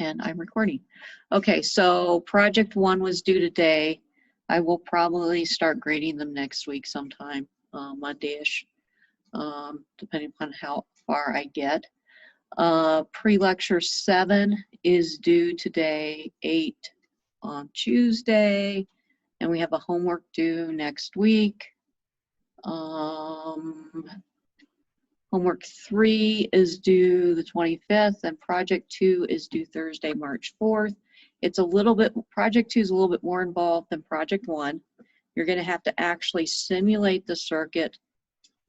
and I'm recording. Okay, so project 1 was due today. I will probably start grading them next week sometime, Monday-ish, depending upon how far I get. Pre-lecture 7 is due today, 8 on Tuesday, and we have a homework due next week. Homework 3 is due the 25th, and project 2 is due Thursday, March 4th. It's a little bit, project 2 is a little bit more involved than project 1. You're going to have to actually simulate the circuit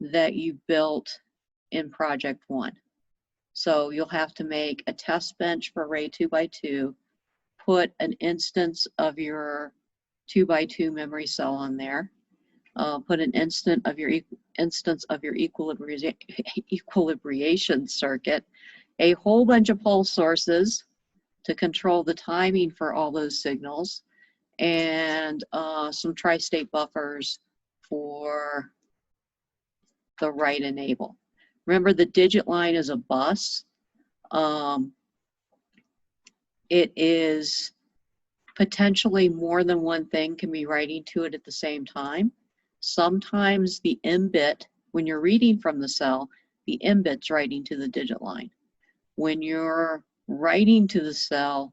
that you built in project 1. So you'll have to make a test bench for array 2x2, put an instance of your 2x2 memory cell on there, put an instance of your equilibration circuit, a whole bunch of pulse sources to control the timing for all those signals, and some tri-state buffers for the write enable. Remember, the digit line is a bus. It is potentially more than one thing can be writing to it at the same time. Sometimes the M bit, when you're reading from the cell, the M bit's writing to the digit line. When you're writing to the cell,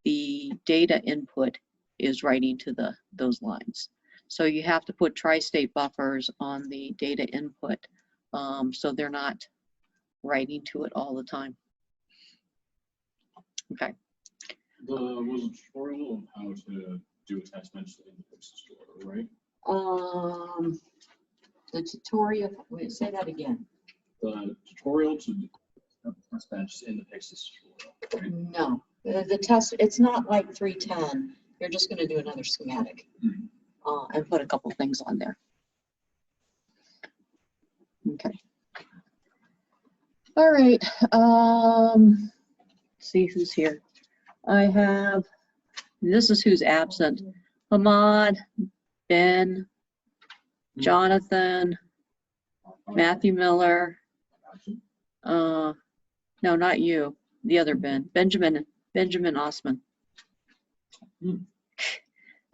the data input is writing to those lines. So you have to put tri-state buffers on the data input, so they're not writing to it all the time. Okay. There was a tutorial on how to do a test bench in the Pixel Store, right? The tutorial, wait, say that again. The tutorial to do test bench in the Pixel Store, right? No, the test, it's not like 310. You're just going to do another schematic and put a couple things on there. Okay. All right. See who's here. I have, this is who's absent. Hamad, Ben, Jonathan, Matthew Miller. No, not you. The other Ben. Benjamin Osman.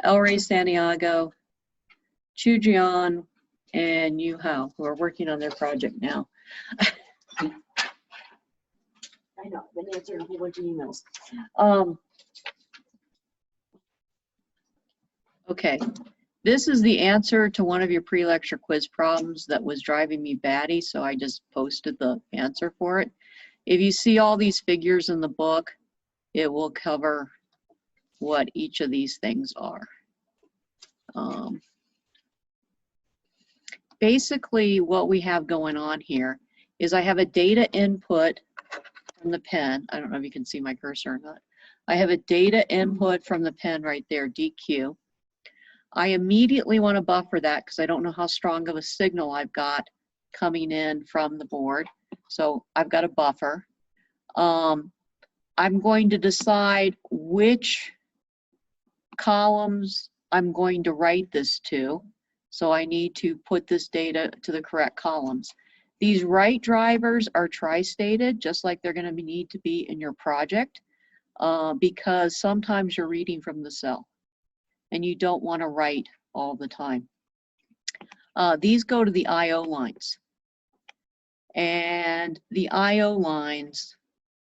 El Rey Santiago, Chu Jian, and Yu Hao, who are working on their project now. I know, been answering a whole bunch of emails. Okay, this is the answer to one of your pre-lecture quiz problems that was driving me batty, so I just posted the answer for it. If you see all these figures in the book, it will cover what each of these things are. Basically, what we have going on here is I have a data input from the pen. I don't know if you can see my cursor or not. I have a data input from the pen right there, DQ. I immediately want to buffer that because I don't know how strong of a signal I've got coming in from the board. So I've got a buffer. I'm going to decide which columns I'm going to write this to. So I need to put this data to the correct columns. These write drivers are tri-stated, just like they're going to need to be in your project, because sometimes you're reading from the cell and you don't want to write all the time. These go to the I/O lines, and the I/O lines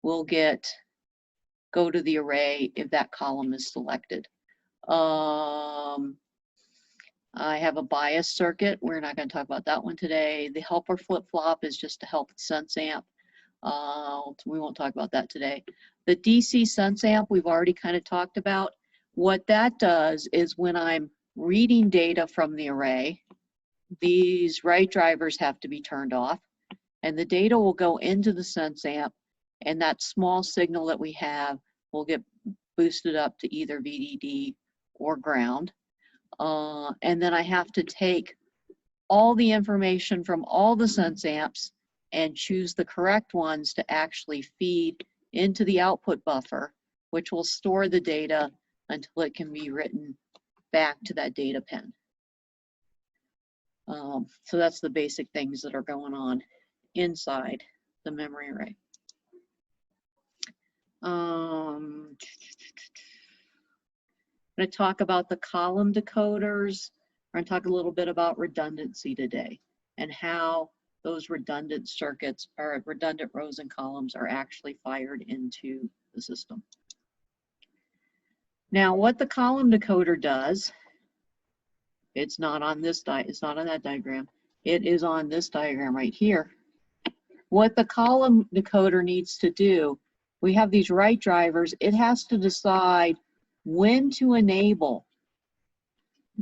will go to the array if that column is selected. I have a bias circuit. We're not going to talk about that one today. The helper flip-flop is just to help sense amp. We won't talk about that today. The DC sense amp we've already kind of talked about. What that does is when I'm reading data from the array, these write drivers have to be turned off, and the data will go into the sense amp, and that small signal that we have will get boosted up to either VDD or ground. And then I have to take all the information from all the sense amps and choose the correct ones to actually feed into the output buffer, which will store the data until it can be written back to that data pen. So that's the basic things that are going on inside the memory array. I'm going to talk about the column decoders. We're going to talk a little bit about redundancy today and how those redundant circuits or redundant rows and columns are actually fired into the system. Now, what the column decoder does, it's not on this it's not on that diagram. It is on this diagram right here. What the column decoder needs to do, we have these write drivers. It has to decide when to enable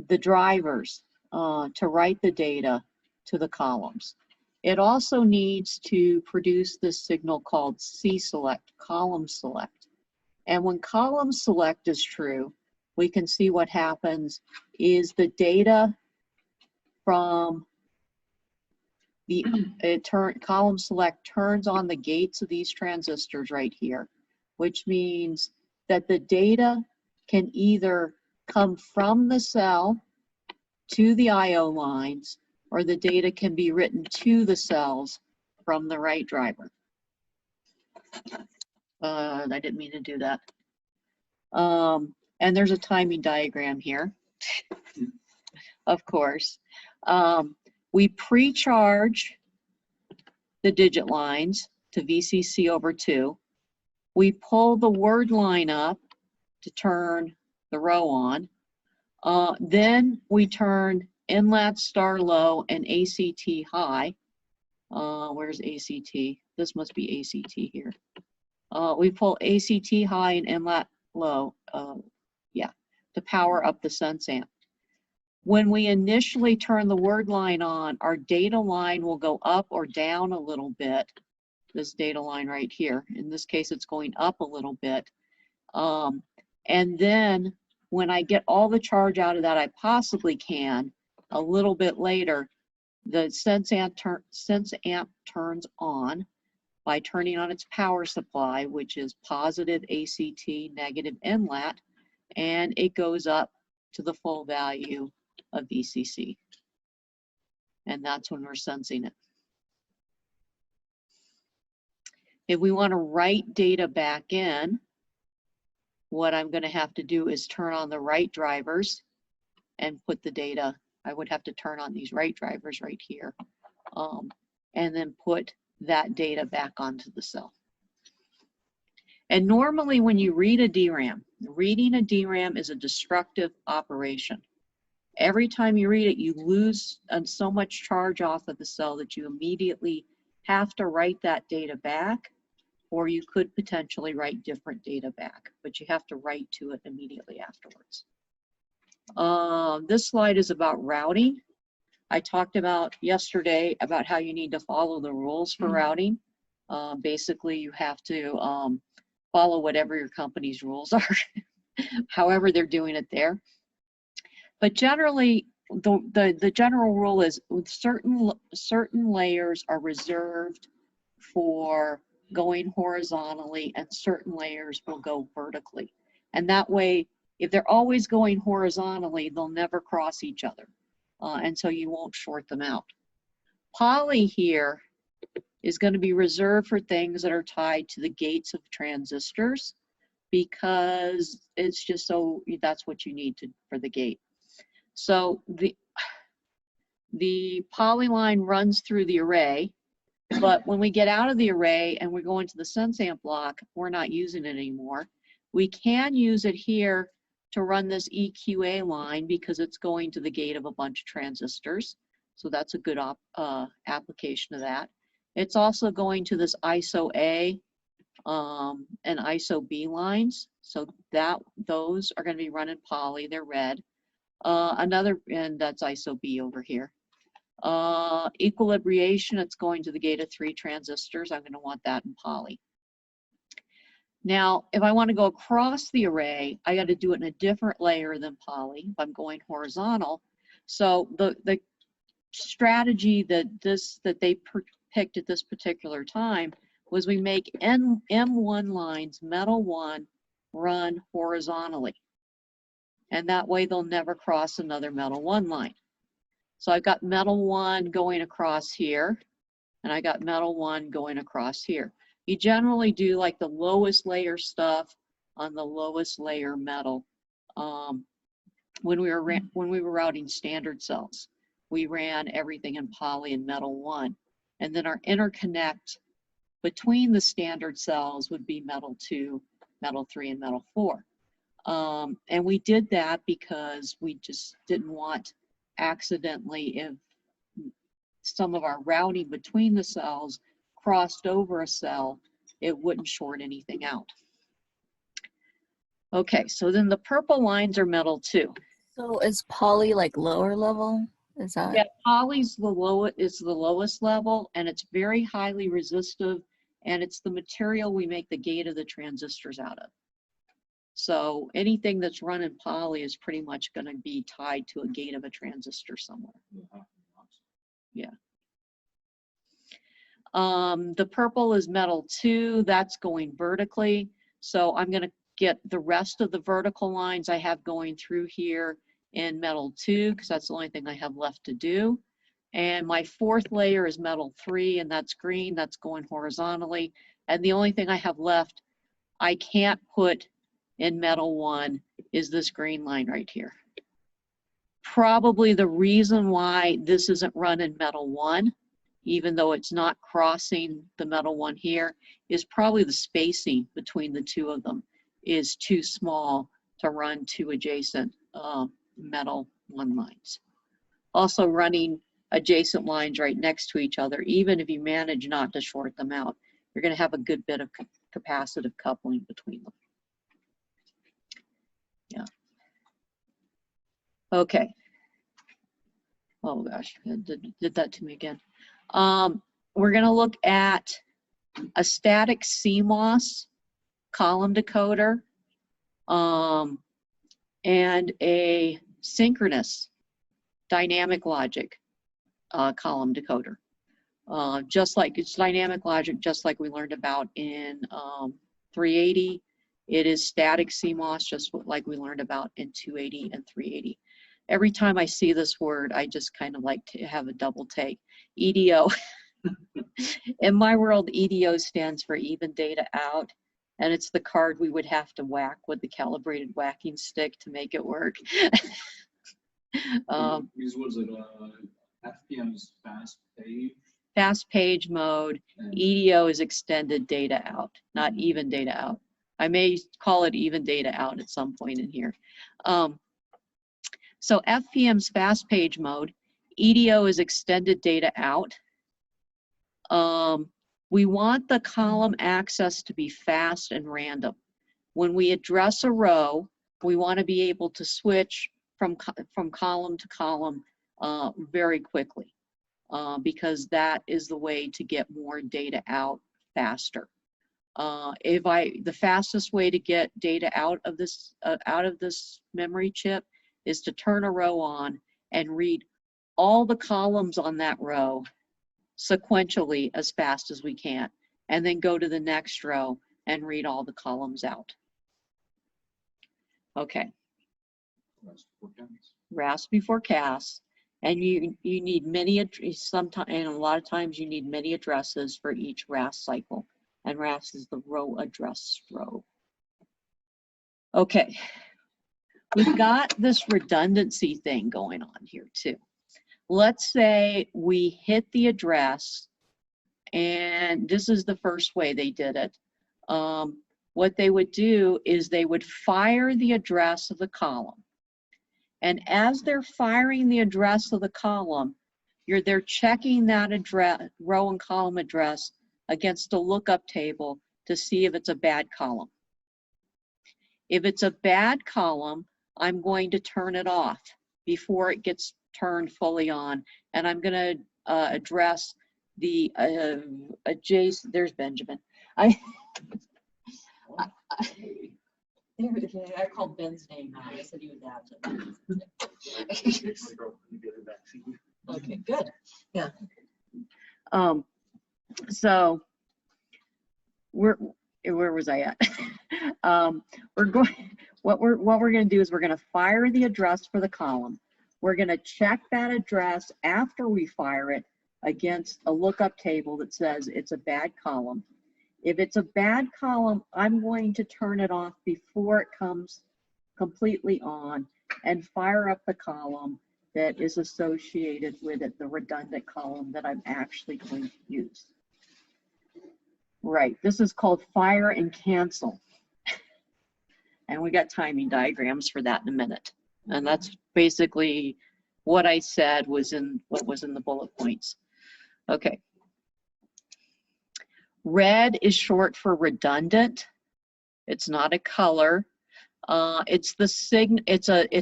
the drivers to write the data to the columns. It also needs to produce this signal called C-select, column select. And when column select is true, we can see what happens is the data from the column select turns on the gates of these transistors right here, which means that the data can either come from the cell to the I/O lines, or the data can be written to the cells from the write driver. I didn't mean to do that. And there's a timing diagram here, of course. We pre-charge the digit lines to VCC over 2. We pull the word line up to turn the row on. Then we turn inlet star low and ACT high. Where's ACT? This must be ACT here. We pull ACT high and inlet low, to power up the sense amp. When we initially turn the word line on, our data line will go up or down a little bit. This data line right here. In this case, it's going up a little bit. And then when I get all the charge out of that I possibly can, a little bit later, the sense amp turns on by turning on its power supply, which is positive ACT, negative inlet, and it goes up to the full value of VCC. And that's when we're sensing it. If we want to write data back in, what I'm going to have to do is turn on the write drivers and put the data. I would have to turn on these write drivers right here, and then put that data back onto the cell. And normally when you read a DRAM, reading a DRAM is a destructive operation. Every time you read it, you lose so much charge off of the cell that you immediately have to write that data back, or you could potentially write different data back, but you have to write to it immediately afterwards. This slide is about routing. I talked about yesterday about how you need to follow the rules for routing. Basically, you have to follow whatever your company's rules are, however they're doing it there. But generally, the general rule is certain layers are reserved for going horizontally and certain layers will go vertically. And that way, if they're always going horizontally, they'll never cross each other. And so you won't short them out. Poly here is going to be reserved for things that are tied to the gates of transistors, because it's just so that's what you need for the gate. So the poly line runs through the array, but when we get out of the array and we go into the sense amp block, we're not using it anymore. We can use it here to run this EQA line because it's going to the gate of a bunch of transistors. So that's a good application of that. It's also going to this ISO A and ISO B lines. So those are going to be running poly, they're red. And that's ISO B over here. Equilibration, it's going to the gate of 3 transistors. I'm going to want that in poly. Now, if I want to go across the array, I got to do it in a different layer than poly if I'm going horizontal. So the strategy that they picked at this particular time was we make M1 lines, metal 1, run horizontally. And that way they'll never cross another metal 1 line. So I've got metal 1 going across here, and I got metal 1 going across here. You generally do like the lowest layer stuff on the lowest layer metal. When we were routing standard cells, we ran everything in poly and metal 1. And then our interconnect between the standard cells would be metal 2, metal 3, and metal 4. And we did that because we just didn't want accidentally, if some of our routing between the cells crossed over a cell, it wouldn't short anything out. Okay, so then the purple lines are metal 2. So is poly like lower level? Is that? Yeah, poly's the lowest level, and it's very highly resistive, and it's the material we make the gate of the transistors out of. So anything that's running poly is pretty much going to be tied to a gate of a transistor somewhere. Yeah. The purple is metal 2. That's going vertically. So I'm going to get the rest of the vertical lines I have going through here in metal 2, because that's the only thing I have left to do. And my fourth layer is metal 3, and that's green. That's going horizontally. And the only thing I have left I can't put in metal 1 is this green line right here. Probably the reason why this isn't run in metal 1, even though it's not crossing the metal 1 here, is probably the spacing between the two of them is too small to run two adjacent metal 1 lines. Also, running adjacent lines right next to each other, even if you manage not to short them out, you're going to have a good bit of capacitive coupling between them. Yeah. Okay. Oh gosh, it did that to me again. We're going to look at a static CMOS column decoder and a synchronous dynamic logic column decoder. Just like it's dynamic logic, just like we learned about in 380. It is static CMOS, just like we learned about in 280 and 380. Every time I see this word, I just kind of like to have a double take. EDO. In my world, EDO stands for even data out, and it's the card we would have to whack with the calibrated whacking stick to make it work. Because was it FPM's fast page? Fast page mode. EDO is extended data out, not even data out. I may call it even data out at some point in here. So FPM's fast page mode, EDO is extended data out. We want the column access to be fast and random. When we address a row, we want to be able to switch from column to column very quickly, because that is the way to get more data out faster. The fastest way to get data out of this memory chip is to turn a row on and read all the columns on that row sequentially as fast as we can, and then go to the next row and read all the columns out. Okay. RAS before CAS, and you need many, sometimes, and a lot of times you need many addresses for each RAS cycle, and RAS is the row address row. Okay, we've got this redundancy thing going on here too. Let's say we hit the address, and this is the first way they did it. What they would do is they would fire the address of the column. And as they're firing the address of the column, they're checking that address, row and column address against a lookup table to see if it's a bad column. If it's a bad column, I'm going to turn it off before it gets turned fully on, and I'm going to address the adjacent. There's Benjamin. I called Ben's name out. I said he was absent. Okay, good. Yeah. So where was I at? What we're going to do is we're going to fire the address for the column. We're going to check that address after we fire it against a lookup table that says it's a bad column. If it's a bad column, I'm going to turn it off before it comes completely on and fire up the column that is associated with it, the redundant column that I'm actually going to use. Right, this is called fire and cancel. And we got timing diagrams for that in a minute. And that's basically what I said was in what was in the bullet points. Okay. Red is short for redundant. It's not a color. It's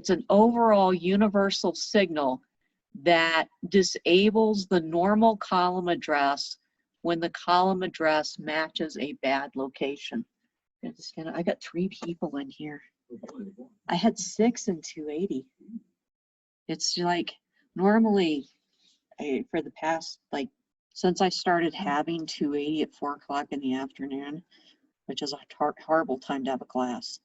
an overall universal signal that disables the normal column address when the column address matches a bad location. I got 3 people in here. I had 6 and 280. It's like normally for the past, like, since I started having 280 at 4 o'clock in the afternoon, which is a horrible time to have a class.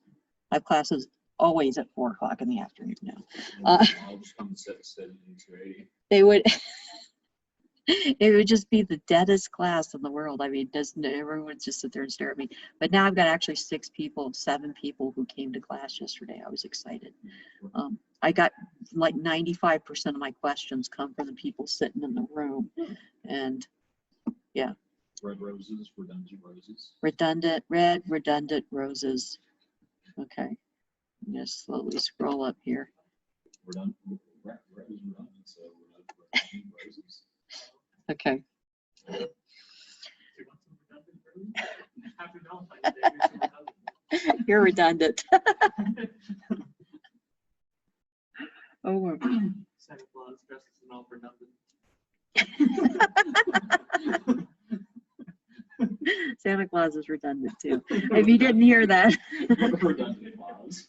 I have classes always at 4 o'clock in the afternoon now. I'll just come sit in 280. They would, it would just be the deadest class in the world. I mean, everyone would just sit there and stare at me. But now I've got actually 7 people who came to class yesterday. I was excited. I got like 95% of my questions come from the people sitting in the room. And yeah. Red roses, redundant roses. Redundant, red, redundant roses. Okay. I'm going to slowly scroll up here. Redundant, red is redundant, so redundant roses. Okay. You're redundant. Oh. Santa Claus dresses in all redundant. Santa Claus is redundant too. If you didn't hear that. Redundant Claus.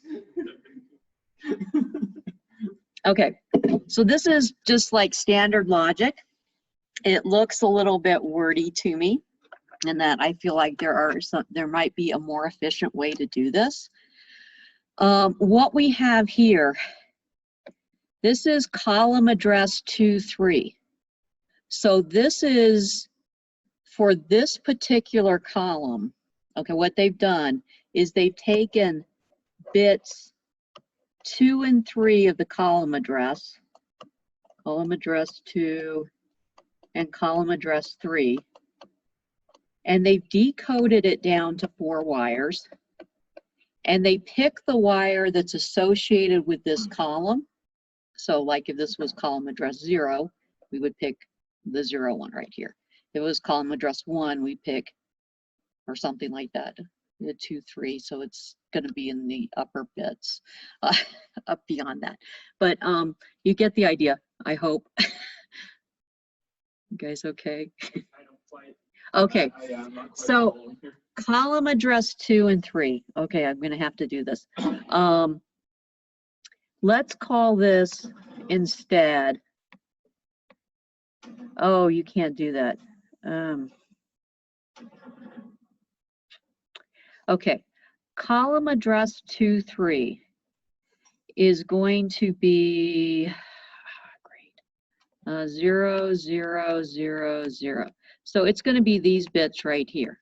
Okay, so this is just like standard logic. It looks a little bit wordy to me, and that I feel like there might be a more efficient way to do this. What we have here, this is column address 23. So this is for this particular column. Okay, what they've done is they've taken bits 2 and 3 of the column address 2 and column address 3, and they've decoded it down to 4 wires, and they pick the wire that's associated with this column. So like if this was column address 0, we would pick the 0 one right here. If it was column address 1, we pick, or something like that, the 2, 3, so it's going to be in the upper bits, up beyond that. But you get the idea, I hope. You guys okay? I don't quite. Okay, I'm not quite so following here. column address 2 and 3. Okay, I'm going to have to do this. Let's call this instead. Oh, you can't do that. Okay, column address 2, 3 is going to be 0, 0, 0, 0. So it's going to be these bits right here.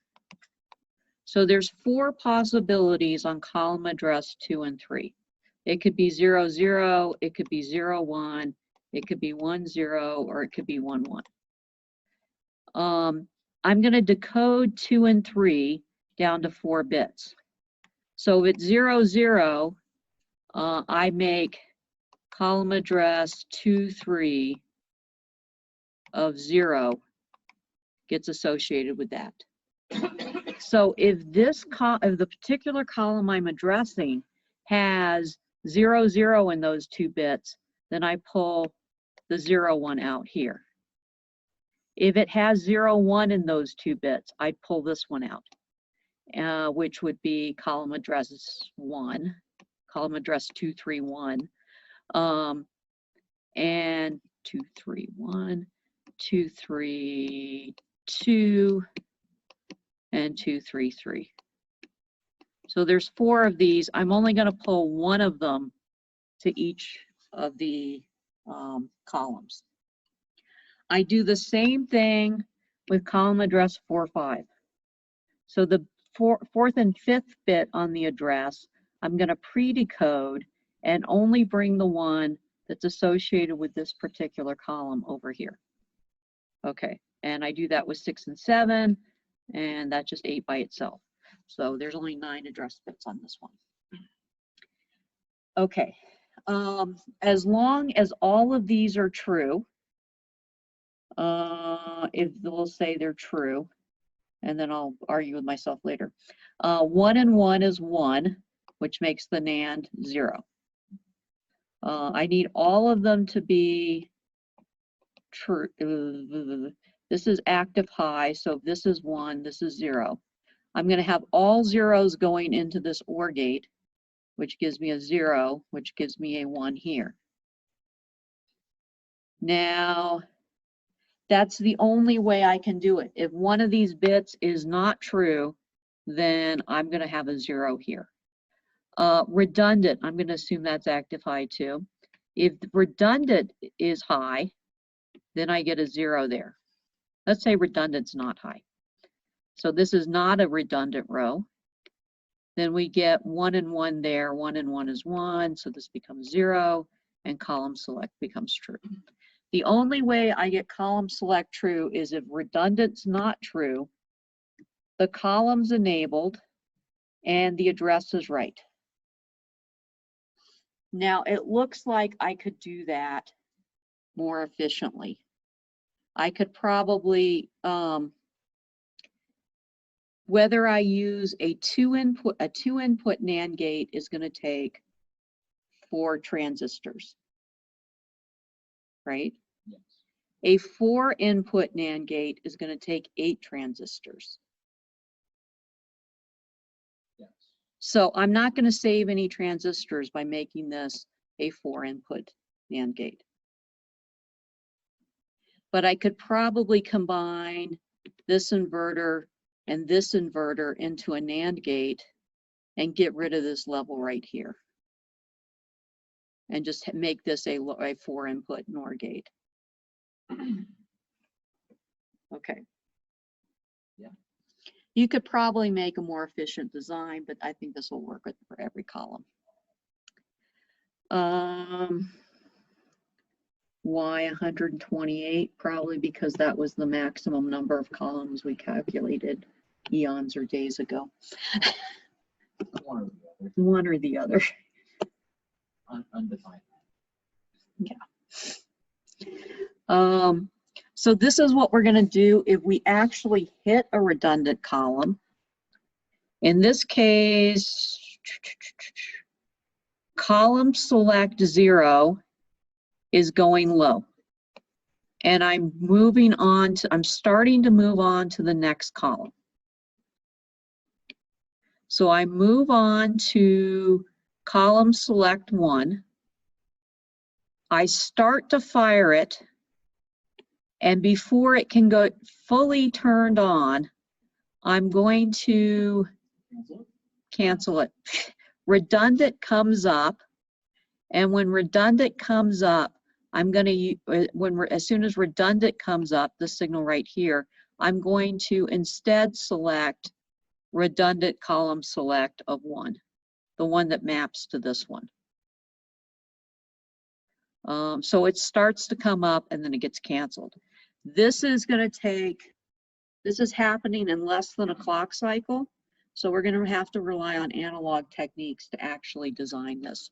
So there's 4 possibilities on column address 2 and 3. It could be 0, 0, it could be 0, 1, it could be 1, 0, or it could be 1, 1. I'm going to decode 2 and 3 down to 4 bits. So if it's 0, 0, I make column address 2, 3 of 0 gets associated with that. So if the particular column I'm addressing has 0, 0 in those 2 bits, then I pull the 0, 1 out here. If it has 0, 1 in those 2 bits, I'd pull this one out, which would be column address 1, column address 2, 3, 1, and 2, 3, 1, 2, 3, 2, and 2, 3, 3. So there's 4 of these. I'm only going to pull 1 of them to each of the columns. I do the same thing with column address 4, 5. So the fourth and fifth bit on the address, I'm going to pre-decode and only bring the one that's associated with this particular column over here. Okay, and I do that with 6 and 7, and that's just 8 by itself. So there's only 9 address bits on this one. Okay, as long as all of these are true, if they'll say they're true, and then I'll argue with myself later. 1 and 1 is 1, which makes the NAND 0. I need all of them to be true. This is active high, so if this is 1, this is 0. I'm going to have all zeros going into this OR gate, which gives me a 0, which gives me a 1 here. Now, that's the only way I can do it. If one of these bits is not true, then I'm going to have a 0 here. Redundant, I'm going to assume that's active high too. If redundant is high, then I get a 0 there. Let's say redundant's not high. So this is not a redundant row. Then we get 1 and 1 there. 1 and 1 is 1, so this becomes 0, and column select becomes true. The only way I get column select true is if redundant's not true, the column's enabled, and the address is right. Now, it looks like I could do that more efficiently. I could probably, whether I use a two input NAND gate is going to take 4 transistors, right? Yes. A 4 input NAND gate is going to take 8 transistors. Yes. So I'm not going to save any transistors by making this a 4 input NAND gate. But I could probably combine this inverter and this inverter into a NAND gate and get rid of this level right here. And just make this a 4 input NOR gate. Okay. Yeah. You could probably make a more efficient design, but I think this will work for every column. Why 128? Probably because that was the maximum number of columns we calculated eons or days ago. One or the other. One or the other. Undefined. Yeah. So this is what we're going to do if we actually hit a redundant column. In this case, column select 0 is going low. And I'm starting to move on to the next column. So I move on to column select 1. I start to fire it, and before it can go fully turned on, I'm going to cancel it. Redundant comes up, and when redundant comes up, I'm going to, as soon as redundant comes up, the signal right here, I'm going to instead select redundant column select of 1, the one that maps to this one. So it starts to come up and then it gets canceled. This is going to take, this is happening in less than a clock cycle. So we're going to have to rely on analog techniques to actually design this.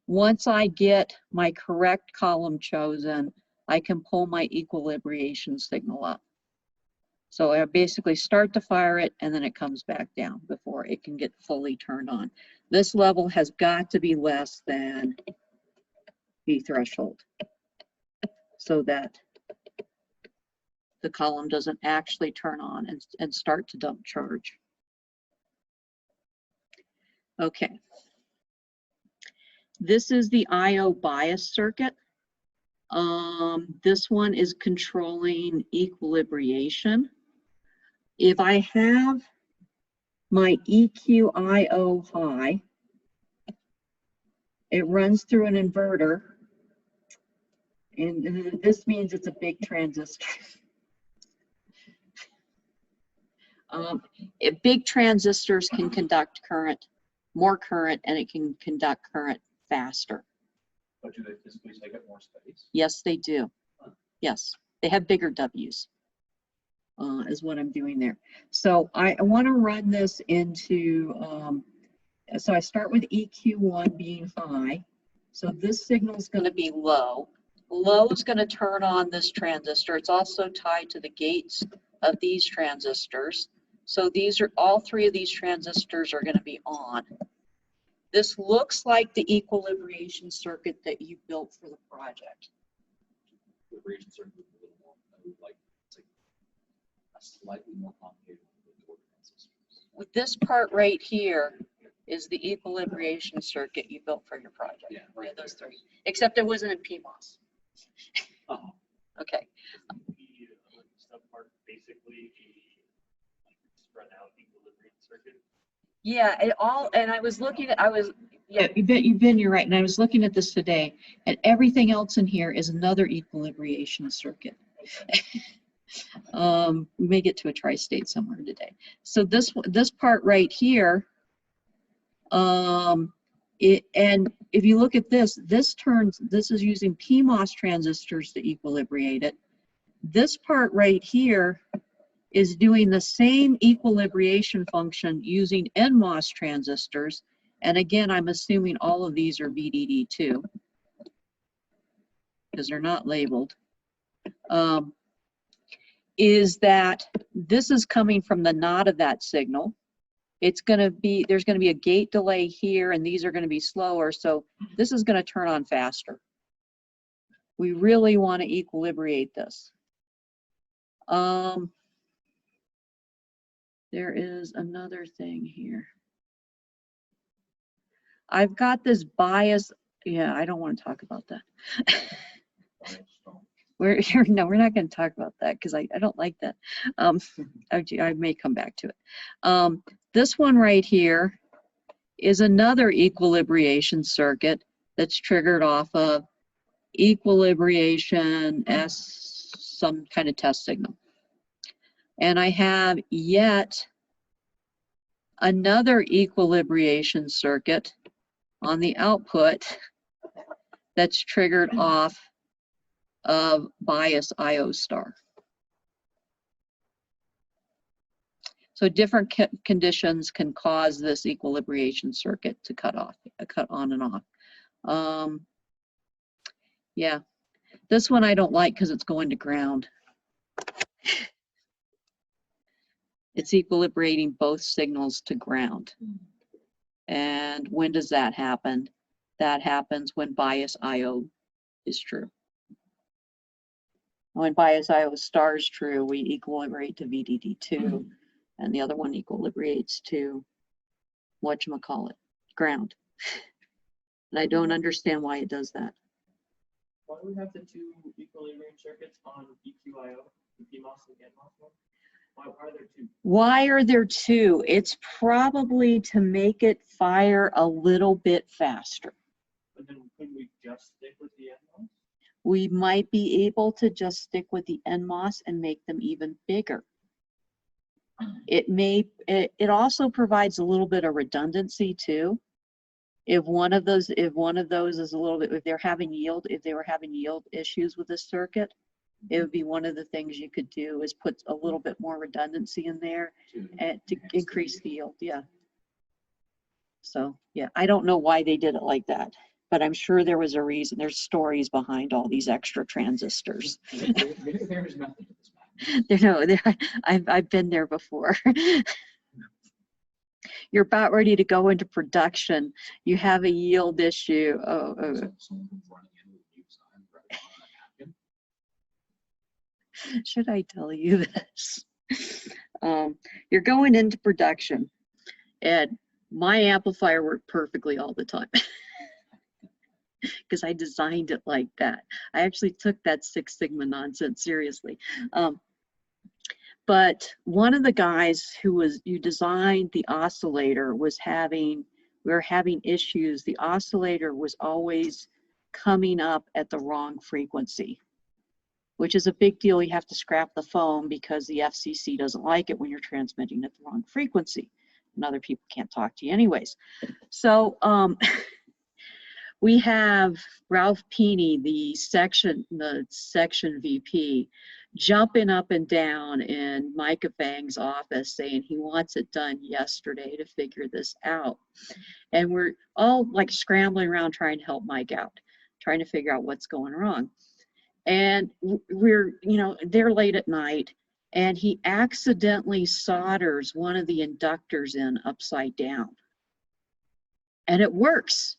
Once I get my correct column chosen, I can pull my equilibration signal up. So I basically start to fire it and then it comes back down before it can get fully turned on. This level has got to be less than the threshold so that the column doesn't actually turn on and start to dump charge. Okay. This is the I/O bias circuit. This one is controlling equilibration. If I have my EQ/I/O high, it runs through an inverter, and this means it's a big transistor. Big transistors can conduct current, more current, and it can conduct current faster. But do they physically take up more space? Yes, they do. Yes, they have bigger W's, is what I'm doing there. So I want to run this into, so I start with EQ1 being high. So this signal is going to be low. Low is going to turn on this transistor. It's also tied to the gates of these transistors. So these are, all three of these transistors are going to be on. This looks like the equilibration circuit that you built for the project. The equilibration circuit is a little more, I would like, it's like a slightly more complicated with the transistors. With this part right here is the equilibration circuit you built for your project. Yeah, Right, right those there. three. Except it wasn't in PMOS. Oh, Okay. The sub part basically a spread out equilibrium circuit. Yeah, it all, and I was looking at, yeah, you're right. And I was looking at this today, and everything else in here is another equilibration circuit. We may get to a tri-state somewhere today. So this part right here, and if you look at this, this is using PMOS transistors to equilibrate it. This part right here is doing the same equilibration function using NMOS transistors. And again, I'm assuming all of these are VDD2 because they're not labeled. Is that this is coming from the NOT of that signal. It's going to be, there's going to be a gate delay here, and these are going to be slower. So this is going to turn on faster. We really want to equilibrate this. There is another thing here. I've got this bias. Yeah, I don't want to talk about that. No, we're not going to talk about that because I don't like that. I may come back to it. This one right here is another equilibration circuit that's triggered off of equilibration as some kind of test signal. And I have yet another equilibration circuit on the output that's triggered off of bias IO star. So different conditions can cause this equilibration circuit to cut on and off. Yeah, this one I don't like because it's going to ground. It's equilibrating both signals to ground. And when does that happen? That happens when bias IO is true. When bias IO star is true, we equilibrate to VDD2, and the other one equilibrates to whatchamacallit, ground. And I don't understand why it does that. Why do we have the two equilibrium circuits on EQIO, the PMOS and NMOS one? Why are there two? Why are there two? It's probably to make it fire a little bit faster. But then couldn't we just stick with the NMOS? We might be able to just stick with the NMOS and make them even bigger. It also provides a little bit of redundancy too. If one of those is a little bit, if they were having yield issues with this circuit, it would be one of the things you could do is put a little bit more redundancy in there and to increase the yield. Yeah. So yeah, I don't know why they did it like that, but I'm sure there was a reason. There's stories behind all these extra transistors. There's nothing to this matter. I've been there before. You're about ready to go into production. You have a yield issue. Should I tell you this? You're going into production, and my amplifier worked perfectly all the time because I designed it like that. I actually took that Six Sigma nonsense seriously. But one of the guys who designed the oscillator we were having issues. The oscillator was always coming up at the wrong frequency. which is a big deal. You have to scrap the phone because the FCC doesn't like it when you're transmitting at the wrong frequency, and other people can't talk to you anyways. So we have Ralph Peeney, the section VP, jumping up and down in Micah Fang's office saying he wants it done yesterday to figure this out. And we're all like scrambling around trying to help Mike out, trying to figure out what's going wrong. And we're, you know, they're late at night, and he accidentally solders one of the inductors in upside down. And it works.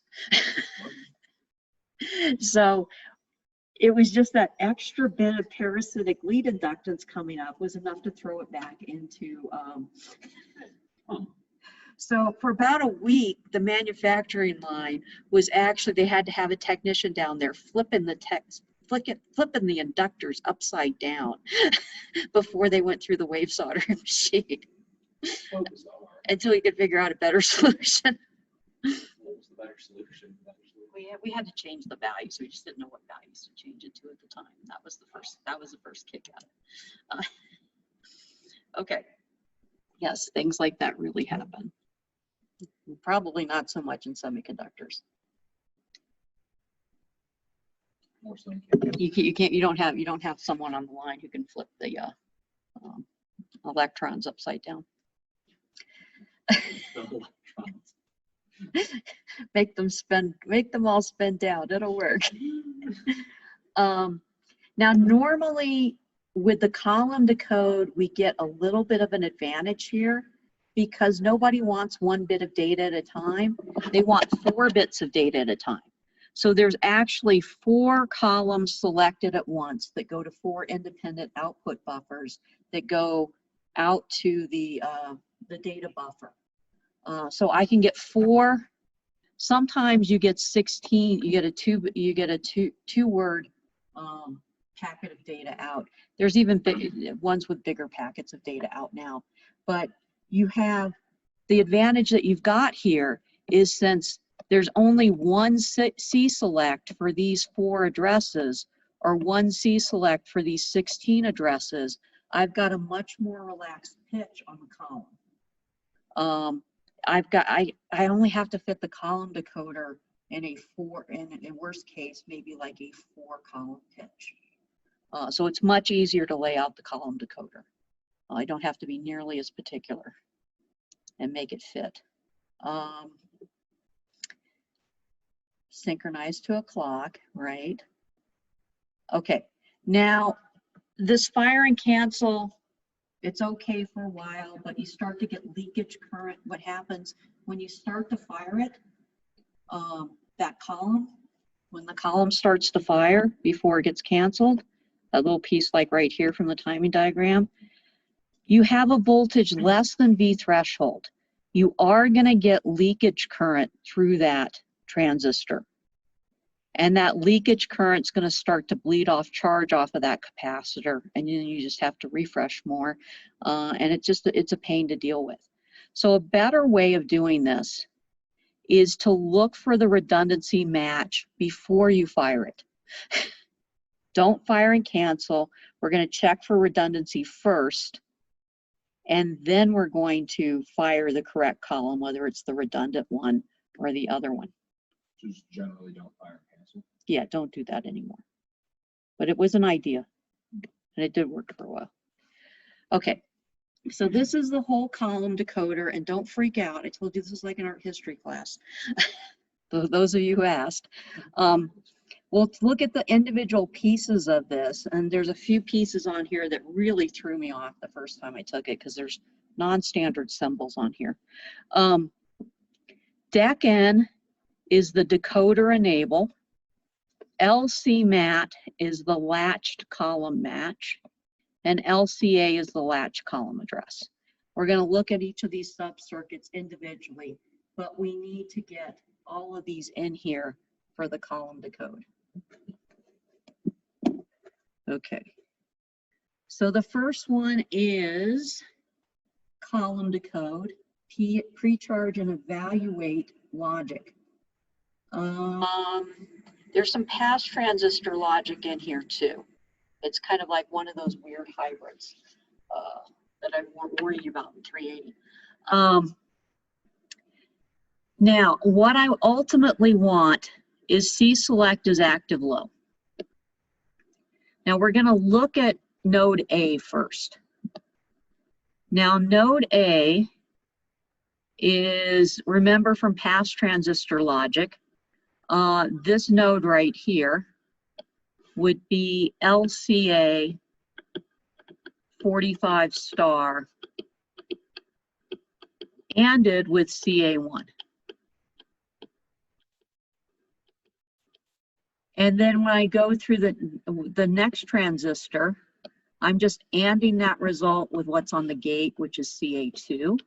So it was just that extra bit of parasitic lead inductance coming up was enough to throw it back into. So for about a week, the manufacturing line was actually, they had to have a technician down there flipping the inductors upside down before they went through the wave soldering machine until he could figure out a better solution. What was the better solution? We had to change the values. We just didn't know what values to change it to at the time. That was the first kick at it. Okay. Yes, things like that really happen. Probably not so much in semiconductors. More so You don't have someone on the line who can flip the electrons upside down. Make them all spin down. It'll work. Now, normally with the column to code, we get a little bit of an advantage here because nobody wants 1 bit of data at a time. They want 4 bits of data at a time. So there's actually 4 columns selected at once that go to 4 independent output buffers that go out to the data buffer. So I can get 4. Sometimes you get 16. You get a two-word packet of data out. There's even ones with bigger packets of data out now. But you have the advantage that you've got here is since there's only one C-select for these 4 addresses or one C-select for these 16 addresses, I've got a much more relaxed pitch on the column. I only have to fit the column decoder in a worst case, maybe like a 4-column pitch. So it's much easier to lay out the column decoder. I don't have to be nearly as particular and make it fit. Synchronized to a clock, right? Okay, now this fire and cancel, it's okay for a while, but you start to get leakage current. What happens when you start to fire it, that column, when the column starts to fire before it gets canceled, that little piece like right here from the timing diagram, you have a voltage less than V threshold. You are going to get leakage current through that transistor. And that leakage current is going to start to bleed off charge off of that capacitor, and then you just have to refresh more. And it's a pain to deal with. So a better way of doing this is to look for the redundancy match before you fire it. Don't fire and cancel. We're going to check for redundancy first, and then we're going to fire the correct column, whether it's the redundant one or the other one. Just generally don't fire and cancel. Yeah, don't do that anymore. But it was an idea, and it did work for a while. Okay, so this is the whole column decoder, and don't freak out. I told you this is like an art history class. Those of you who asked. We'll look at the individual pieces of this, and there's a few pieces on here that really threw me off the first time I took it because there's non-standard symbols on here. DEC-N is the decoder enable. LC mat is the latched column match, and LCA is the latch column address. We're going to look at each of these sub-circuits individually, but we need to get all of these in here for the column decode. Okay, so the first one is column decode, pre-charge and evaluate logic. There's some pass transistor logic in here too. It's kind of like one of those weird hybrids that I'm worrying about in 380. Now, what I ultimately want is C-select as active low. Now, we're going to look at node A first. Now, node A is, remember from past transistor logic, this node right here would be LCA 45 star ANDed with CA1. And then when I go through the next transistor, I'm just ANDing that result with what's on the gate, which is CA2.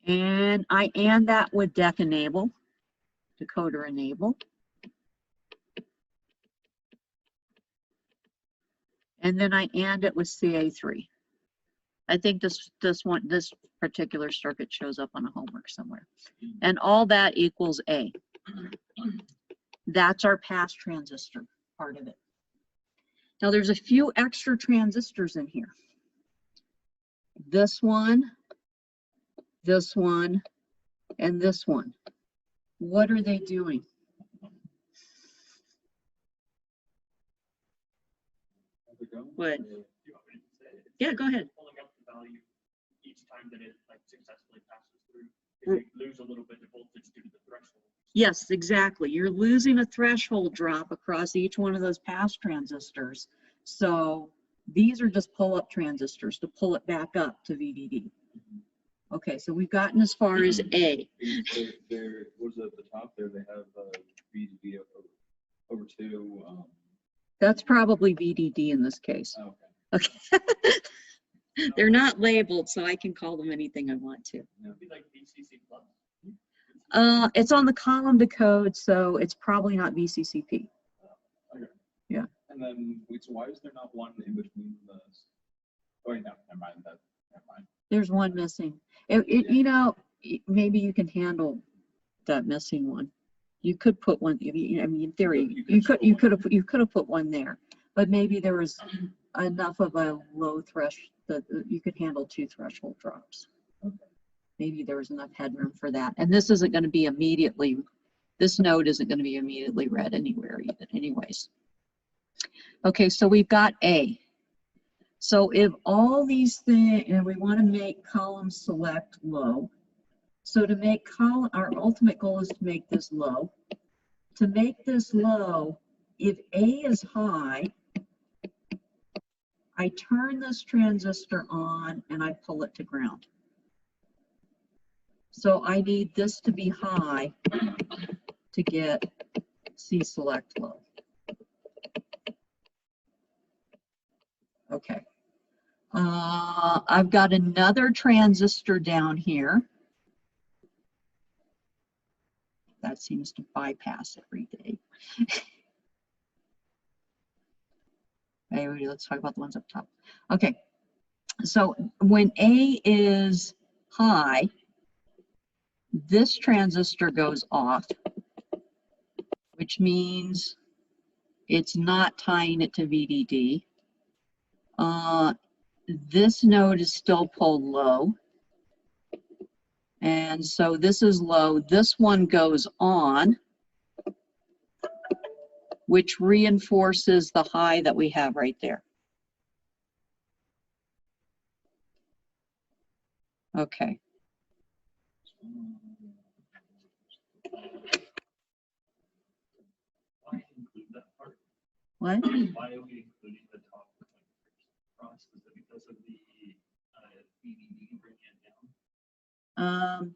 And I AND that with DEC enable, decoder enable. And then I AND it with CA3. I think this particular circuit shows up on a homework somewhere. And all that equals A. That's our pass transistor part of it. Now there's a few extra transistors in here. This one, and this one. What are they doing? What? Yeah, go ahead. Pulling up the value each time that it like successfully passes through. If you lose a little bit of voltage due to the threshold. Yes, exactly. You're losing a threshold drop across each one of those pass transistors. So these are just pull-up transistors to pull it back up to VDD. Okay, so we've gotten as far as A. There was at the top there, they have VDD over to. That's probably VDD in this case. Okay. Okay. They're not labeled, so I can call them anything I want to. It'd be like VCC plus. It's on the column to code, so it's probably not VCCP. Okay. Yeah. And then, wait, so why is there not one in between the? Oh, wait, no, never mind that. Never mind. There's one missing. You know, maybe you can handle that missing one. You could put one. I mean, in theory, you could have put one there, but maybe there was enough of a low threshold that you could handle 2 threshold drops. Okay. Maybe there was enough headroom for that. And this isn't going to be immediately. This node isn't going to be immediately read anywhere either. Anyways. Okay, so we've got A. So if all these things, and we want to make column select low. So to make column, our ultimate goal is to make this low. To make this low, if A is high, I turn this transistor on and I pull it to ground. So I need this to be high to get C select low. Okay. I've got another transistor down here. That seems to bypass every day. Anyway, let's talk about the ones up top. Okay. So when A is high, this transistor goes off, which means it's not tying it to VDD. This node is still pulled low. And so this is low. This one goes on, which reinforces the high that we have right there. Okay. Why include that part? What? Why are we including the top cross? Is it because of the VDD bringing it down?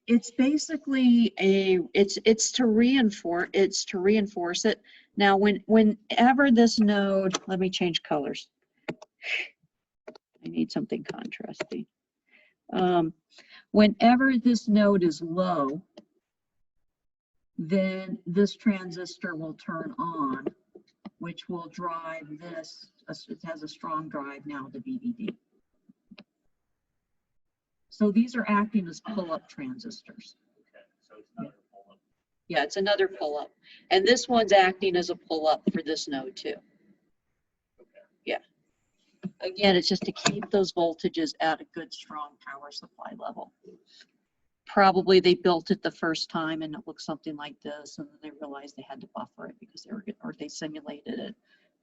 It's basically it's to reinforce it. Now whenever this node, let me change colors. I need something contrasty. Whenever this node is low, then this transistor will turn on, which will drive this. It has a strong drive now to VDD. So these are acting as pull-up transistors. Okay, so it's not a pull-up. Yeah, it's another pull-up. And this one's acting as a pull-up for this node too. Yeah. Again, it's just to keep those voltages at a good, strong power supply level. Probably they built it the first time and it looked something like this, and then they realized they had to buffer it because they were, or they simulated it,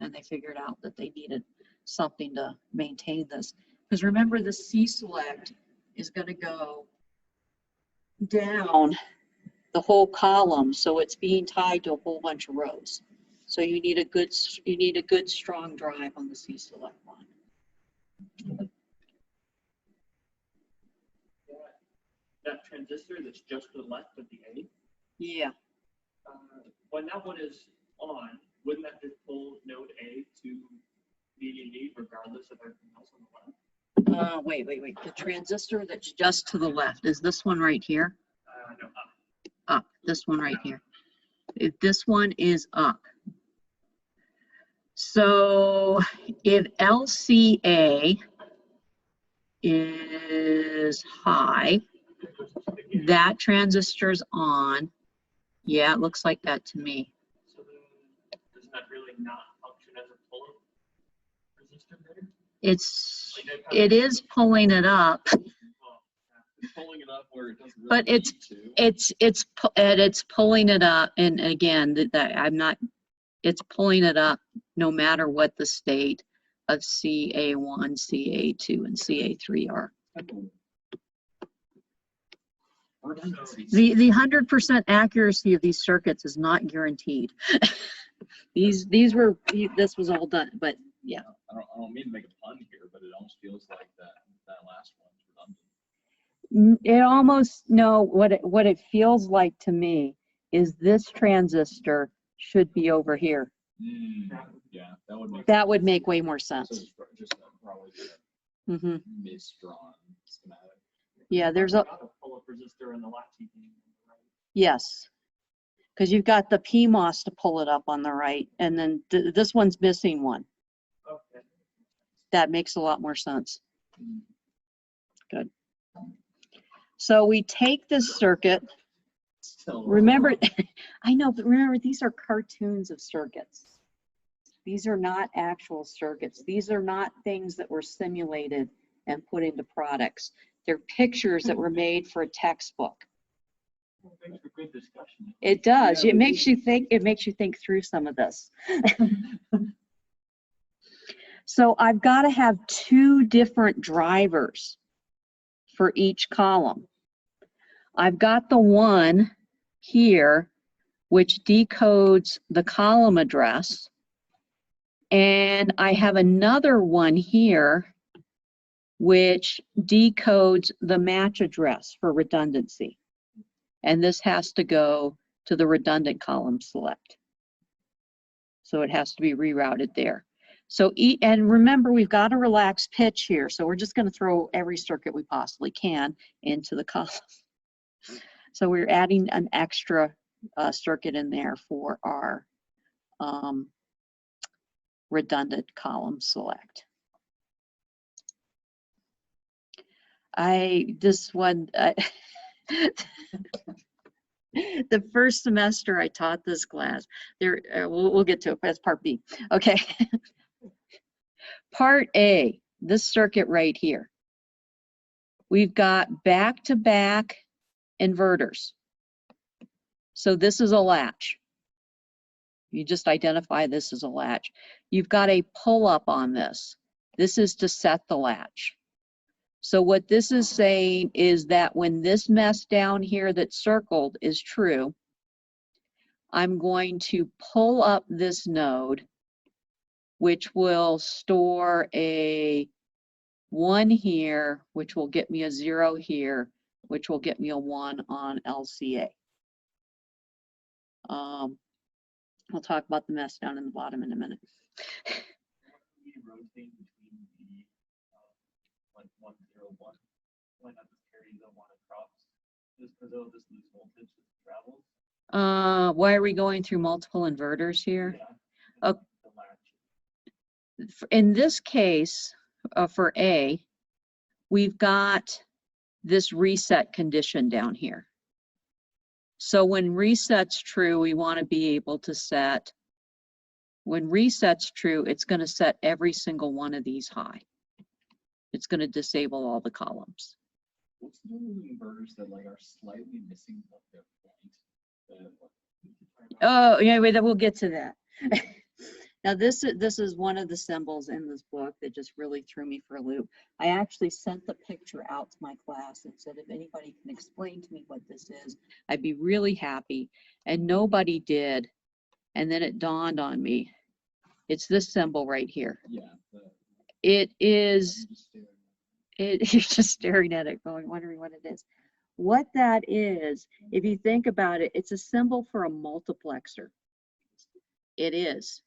and they figured out that they needed something to maintain this. Because remember, the C-select is going to go down the whole column, so it's being tied to a whole bunch of rows. So you need a good strong drive on the C-select line. That transistor that's just to the left of the A, Yeah. when that one is on, wouldn't that just pull node A to VDD regardless of everything else on the left? Wait. The transistor that's just to the left is this one right here. No, Up. This one right here. This one is up. So if LCA is high, that transistor's on. Yeah, it looks like that to me. so then does that really not function as a pull-up resistor there? It is pulling it up, It's pulling it up where it doesn't really but need to. it's pulling it up, and again, it's pulling it up no matter what the state of CA1, CA2, and CA3 are. Redundancies. The 100% accuracy of these circuits is not guaranteed. This was all done, but yeah. I don't mean to make a pun here, but it almost feels like that last one's redundant. It almost, no, what it feels like to me is this transistor should be over here. Yeah, That would make way more so sense. it's just probably Hmm. misdrawn schematic. Yeah, there's a pull-up resistor in the latchkey thing, right? yes, because you've got the PMOS to pull it up on the right, and then this one's missing one. Okay. That makes a lot more sense. Good. So we take this circuit. Remember, I know, but remember, these are cartoons of circuits. These are not actual circuits. These are not things that were simulated and put into products. They're pictures that were made for a textbook. Well, thanks for good discussion. It does. Yeah, It makes you think. It makes you think through some of this. So I've got to have two different drivers for each column. I've got the one here, which decodes the column address. And I have another one here, which decodes the match address for redundancy. And this has to go to the redundant column select. So it has to be rerouted there. So, and remember, we've got a relaxed pitch here. So we're just going to throw every circuit we possibly can into the column. So we're adding an extra circuit in there for our redundant column select. The first semester I taught this class, we'll get to it, that's part B. Okay. Part A, this circuit right here. We've got back-to-back inverters. So this is a latch. You just identify this as a latch. You've got a pull-up on this. This is to set the latch. So what this is saying is that when this mess down here that's circled is true, I'm going to pull up this node, which will store a 1 here, which will get me a 0 here, which will get me a 1 on LCA. We'll talk about the mess down in the bottom in a minute. We rotate between the like 101. Why not just carry the one across? Just because it'll just lose voltage as it travels. Why are we going through multiple inverters here? Yeah. Okay. In this case, for A, we've got this reset condition down here. So when reset's true, we want to be able to set, when reset's true, it's going to set every single one of these high. It's going to disable all the columns. What's the deal with inverters that like are slightly missing of their point? Oh, yeah, wait, we'll get to that. Now this is one of the symbols in this book that just really threw me for a loop. I actually sent the picture out to my class and said, if anybody can explain to me what this is, I'd be really happy. And nobody did. And then it dawned on me. It's this symbol right here. Yeah. It is, you're just staring at it going, wondering what it is. What that is, if you think about it, it's a symbol for a multiplexer. It is.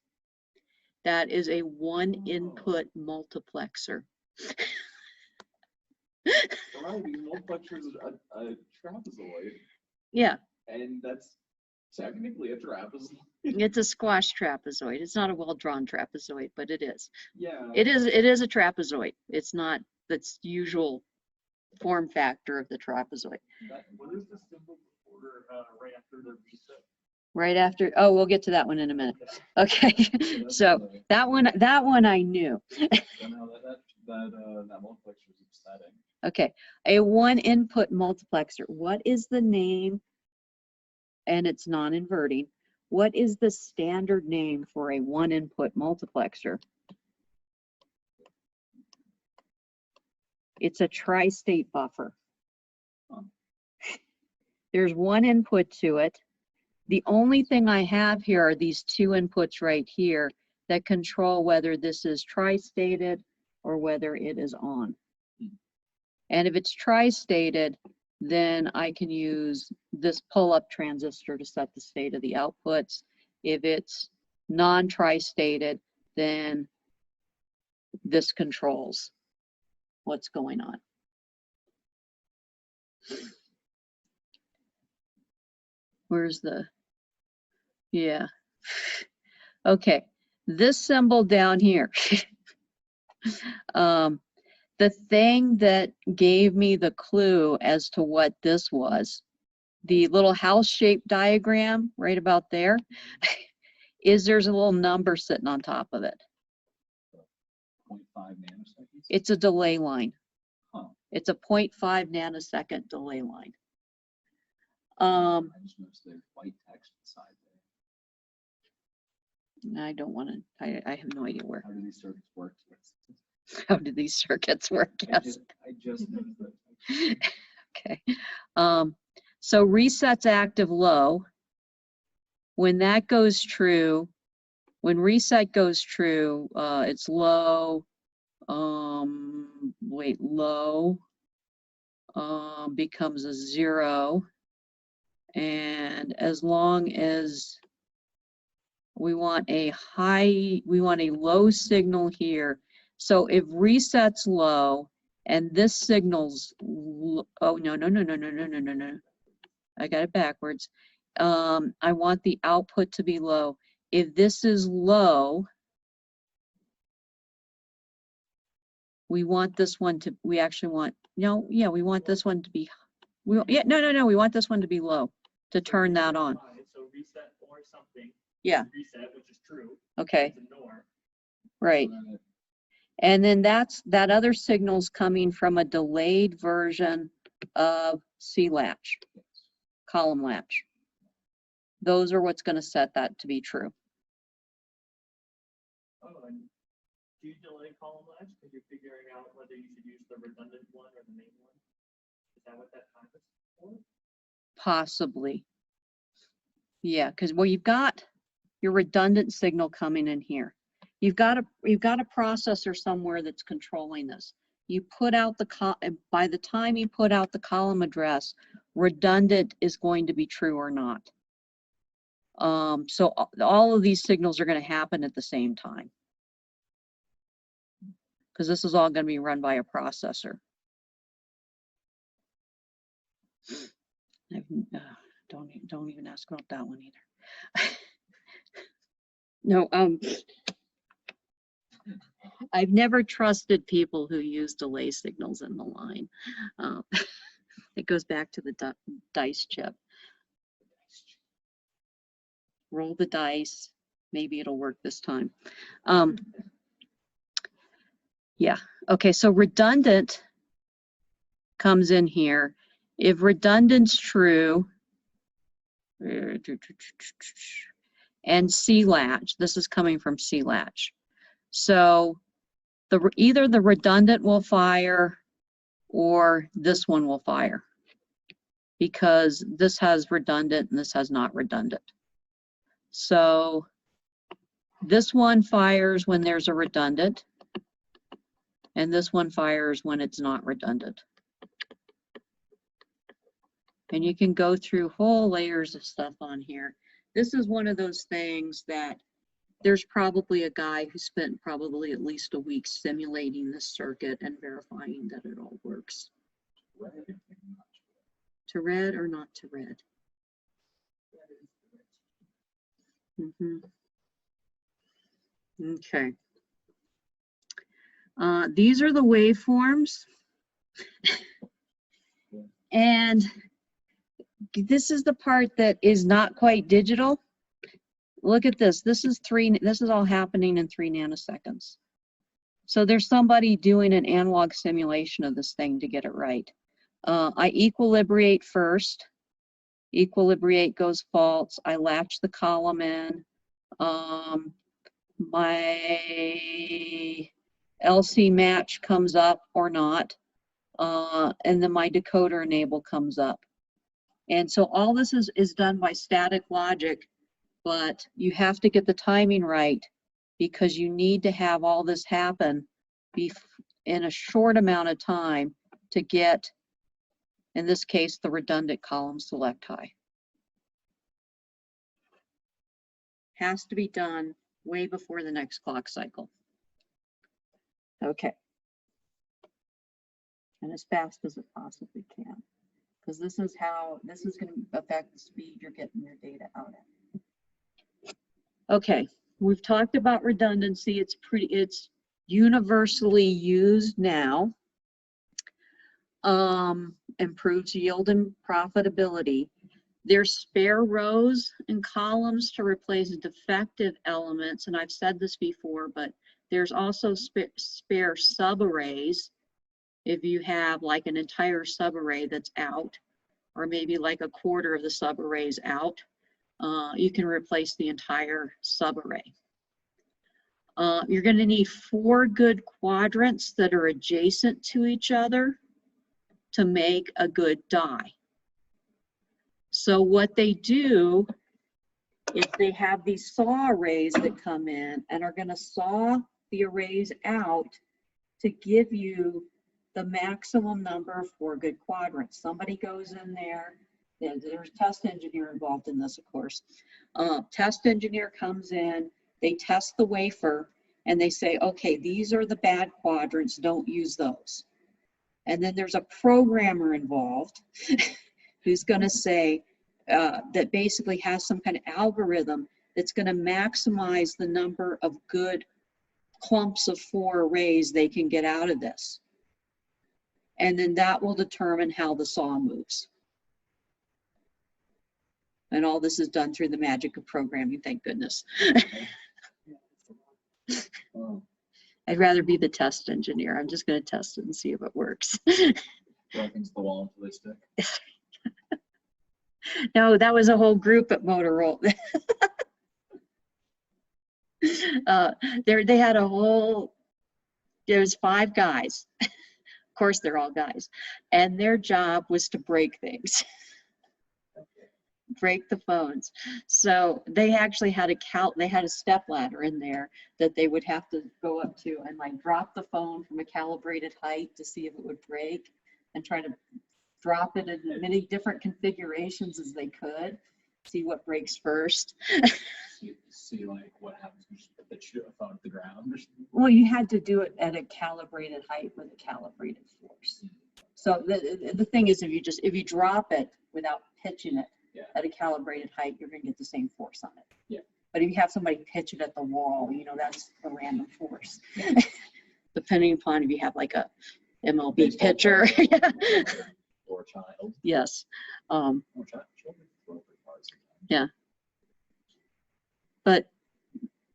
That is a one input multiplexer. Right, because multiplexer is a trapezoid. Yeah, And that's technically a trapezoid. it's a squash trapezoid. It's not a well-drawn trapezoid, but it is. Yeah. It is a trapezoid. It's not the usual form factor of the trapezoid. What is the symbol before, right after the reset? Right after, oh, we'll get to that one in a minute. Okay, so that one I knew. So now that multiplexer is upsetting. Okay, a one input multiplexer. What is the name? And it's non-inverting. What is the standard name for a one input multiplexer? It's a tri-state buffer. There's one input to it. The only thing I have here are these two inputs right here that control whether this is tri-stated or whether it is on. And if it's tri-stated, then I can use this pull-up transistor to set the state of the outputs. If it's non-tri-stated, then this controls what's going on. Where's the, yeah. Okay, this symbol down here. The thing that gave me the clue as to what this was, the little house-shaped diagram right about there, is there's a little number sitting on top of it. 0.5 nanoseconds. It's a delay line. Huh. It's a 0.5 nanosecond delay line. I just noticed there's white text inside there. I don't want to, I have no idea where. How do these circuits work? How do these circuits work? Yes. I just noticed that. Okay. So resets active low. When that goes true, when reset goes true, it's low. Low becomes a 0. And as long as we want a low signal here. So if reset's low and this signal's, oh, no. I got it backwards. I want the output to be low. If this is low, we want this one to, we actually want, no, yeah, we want this one to be, we want this one to be low to turn that on. So reset or something. Yeah. Reset, which is true. Okay. Ignore. Right. And then that other signal's coming from a delayed version of C latch, column latch. Those are what's going to set that to be true. Oh, and do you delay column latch because you're figuring out whether you should use the redundant one or the main one? Is that what that time is for? Possibly. Yeah, because well, you've got your redundant signal coming in here. You've got a processor somewhere that's controlling this. You put out by the time you put out the column address, redundant is going to be true or not. So all of these signals are going to happen at the same time, because this is all going to be run by a processor. Don't even ask about that one either. No, I've never trusted people who use delay signals in the line. It goes back to the dice chip. Roll the dice. Maybe it'll work this time. Yeah, okay, so redundant comes in here. If redundant's true, and C latch, this is coming from C latch. So either the redundant will fire or this one will fire, because this has redundant and this has not redundant. So this one fires when there's a redundant, and this one fires when it's not redundant. And you can go through whole layers of stuff on here. This is one of those things that there's probably a guy who spent probably at least a week simulating this circuit and verifying that it all works. To red or not to red? Okay. These are the waveforms. And this is the part that is not quite digital. Look at this. This is all happening in 3 nanoseconds. So there's somebody doing an analog simulation of this thing to get it right. I equilibrate first. Equilibrate goes false. I latch the column in. My LC match comes up or not. And then my decoder enable comes up. And so all this is done by static logic, but you have to get the timing right, because you need to have all this happen in a short amount of time to get, in this case, the redundant column select high. Has to be done way before the next clock cycle. Okay. And as fast as it possibly can, because this is going to affect the speed you're getting your data out at. Okay, we've talked about redundancy. It's universally used now. Improves yield and profitability. There's spare rows and columns to replace defective elements, and I've said this before, but there's also spare subarrays. If you have like an entire subarray that's out, or maybe like a quarter of the subarrays out, you can replace the entire subarray. You're going to need 4 good quadrants that are adjacent to each other to make a good die. So what they do is they have these saw arrays that come in and are going to saw the arrays out to give you the maximum number of 4 good quadrants. Somebody goes in there, there's a test engineer involved in this, of course. Test engineer comes in, they test the wafer, and they say, okay, these are the bad quadrants, don't use those. And then there's a programmer involved who's going to say, that basically has some kind of algorithm that's going to maximize the number of good clumps of 4 arrays they can get out of this. And then that will determine how the saw moves. And all this is done through the magic of programming, thank goodness. I'd rather be the test engineer. I'm just going to test it and see if it works. Against the wall until they stick. No, that was a whole group at Motorola. They had a whole, there's 5 guys. Of course, they're all guys. And their job was to break things. Break the phones. So they actually had a step ladder in there that they would have to go up to and like drop the phone from a calibrated height to see if it would break, and try to drop it in as many different configurations as they could, see what breaks first. see like what happens when you pitch a phone at the ground. Well, you had to do it at a calibrated height with a calibrated force. So the thing is, if you drop it without pitching it at a calibrated height, you're going to get the same force on it. Yeah. But if you have somebody pitch it at the wall, you know, that's a random force. Depending upon if you have like a MLB Baseball pitcher. Or a child. Yes. Or children throw pretty hard sometimes. Yeah. But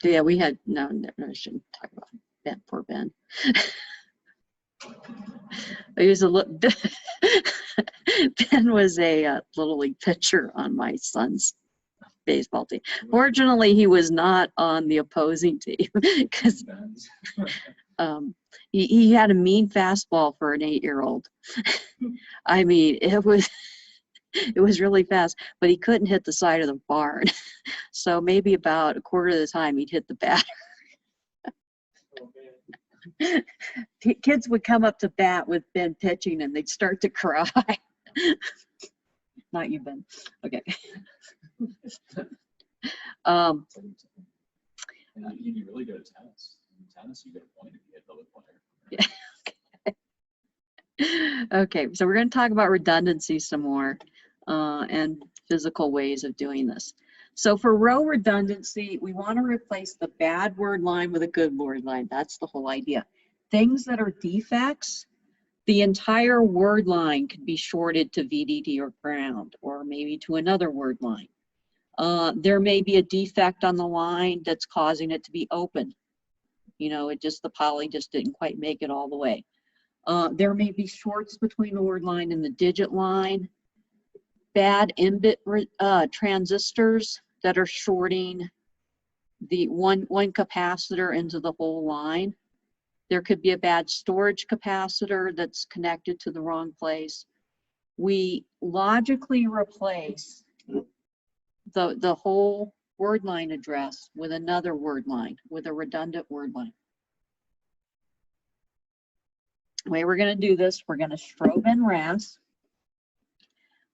yeah, we had, no, I shouldn't talk about Ben, poor Ben. He was Ben was a little league pitcher on my son's baseball team. Fortunately, he was not on the opposing team because he had a mean fastball for an 8-year-old. I mean, it was really fast, but he couldn't hit the side of the barn. So maybe about a quarter of the time he'd hit the batter. Kids would come up to bat with Ben pitching and they'd start to cry. Not you, Ben. Okay. And you really go to tennis. In tennis, you get a point if you hit the other player. Yeah. Okay, so we're going to talk about redundancy some more and physical ways of doing this. So for row redundancy, we want to replace the bad word line with a good word line. That's the whole idea. Things that are defects, the entire word line could be shorted to VDD or ground, or maybe to another word line. There may be a defect on the line that's causing it to be open. You know, the poly just didn't quite make it all the way. There may be shorts between the word line and the digit line. Bad in-bit transistors that are shorting the one capacitor into the whole line. There could be a bad storage capacitor that's connected to the wrong place. We logically replace the whole word line address with another word line, with a redundant word line. The way we're going to do this, we're going to strobe and RAS.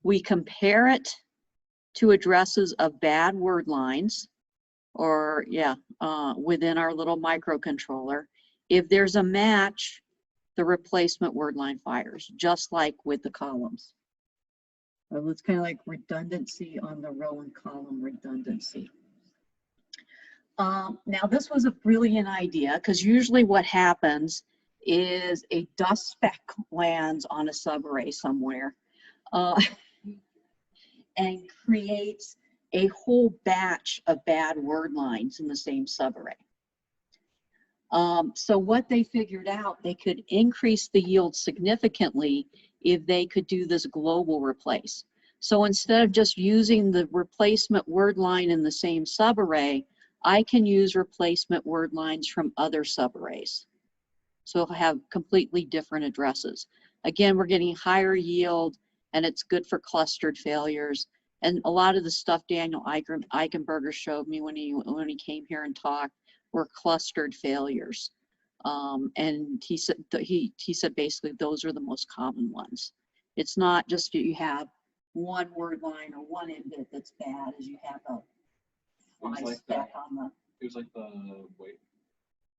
We compare it to addresses of bad word lines, or within our little microcontroller. If there's a match, the replacement word line fires, just like with the columns. So it's kind of like redundancy on the row and column redundancy. Now this was a brilliant idea, because usually what happens is a dust speck lands on a subarray somewhere and creates a whole batch of bad word lines in the same subarray. So what they figured out, they could increase the yield significantly if they could do this global replace. So instead of just using the replacement word line in the same subarray, I can use replacement word lines from other subarrays. So I'll have completely different addresses. Again, we're getting higher yield, and it's good for clustered failures. And a lot of the stuff Daniel Eichenberger showed me when he came here and talked were clustered failures. And he said basically those are the most common ones. It's not just that you have one word line or one in-bit that's bad, as you have a fly speck on the. It was like the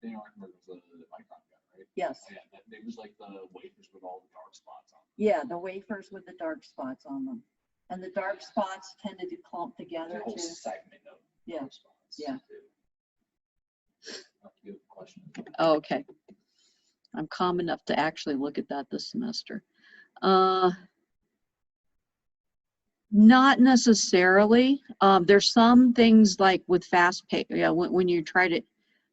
Daniel Eichenberger was the micron guy, right? Yes. Yeah, it was like the wafers with all the dark spots on them. Yeah, the wafers with the dark spots on them. And the dark spots tended to clump together There's a whole too. segment of dark spots. Yeah. Good question. Oh, okay. I'm calm enough to actually look at that this semester. Not necessarily. There's some things like with fast pay, when you try to,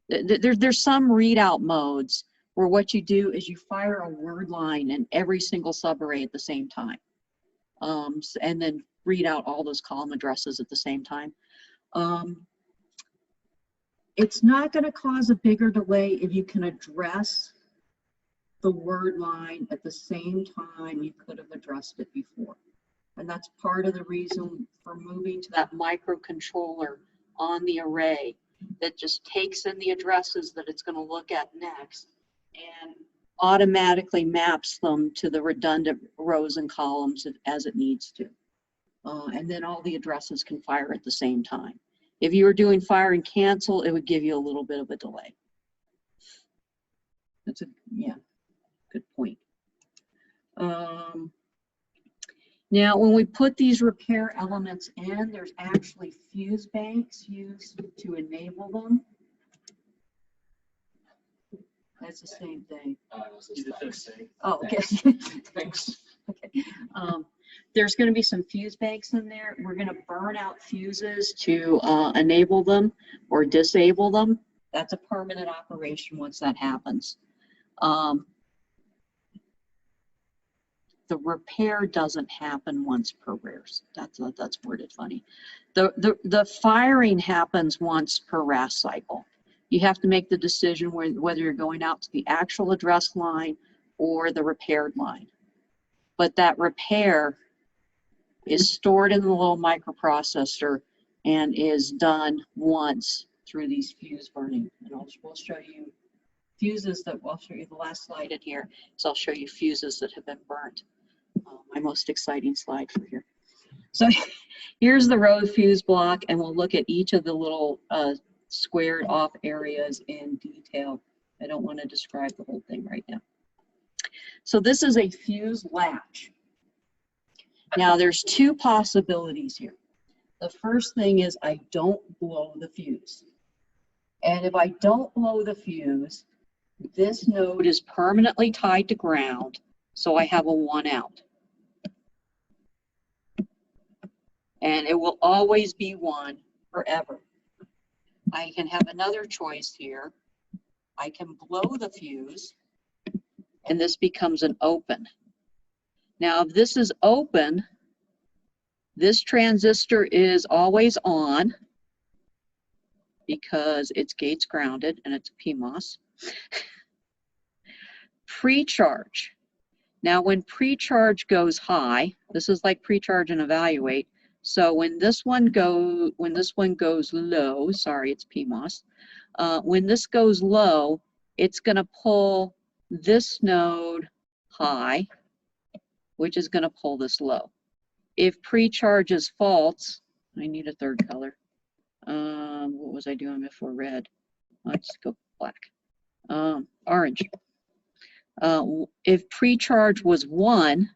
there's some readout modes where what you do is you fire a word line in every single subarray at the same time. And then read out all those column addresses at the same time. It's not going to cause a bigger delay if you can address the word line at the same time you could have addressed it before. And that's part of the reason for moving to that microcontroller on the array that just takes in the addresses that it's going to look at next and automatically maps them to the redundant rows and columns as it needs to. And then all the addresses can fire at the same time. If you were doing fire and cancel, it would give you a little bit of a delay. That's good point. Now, when we put these repair elements in, there's actually fuse banks used to enable them. That's the same thing. You did the same. Oh, okay. Thanks. Okay. there's going to be some fuse banks in there. We're going to burn out fuses to enable them or disable them. That's a permanent operation once that happens. The repair doesn't happen once per RAS. That's worded funny. The firing happens once per RAS cycle. You have to make the decision whether you're going out to the actual address line or the repaired line. But that repair is stored in the little microprocessor and is done once through these fuse burning. And we'll show you fuses that, I'll show you the last slide in here. So I'll show you fuses that have been burnt. My most exciting slide for here. So here's the road fuse block, and we'll look at each of the little squared off areas in detail. I don't want to describe the whole thing right now. So this is a fuse latch. Now there's two possibilities here. The first thing is I don't blow the fuse. And if I don't blow the fuse, this node is permanently tied to ground, so I have a 1 out. And it will always be 1 forever. I can have another choice here. I can blow the fuse, and this becomes an open. Now, if this is open, this transistor is always on because it's gates grounded and it's a PMOS. Pre-charge. Now, when pre-charge goes high, this is like pre-charge and evaluate. So when this one goes low, sorry, it's PMOS. When this goes low, it's going to pull this node high, which is going to pull this low. If pre-charge is false, I need a third color. What was I doing before red? Let's go black. Orange. If pre-charge was 1,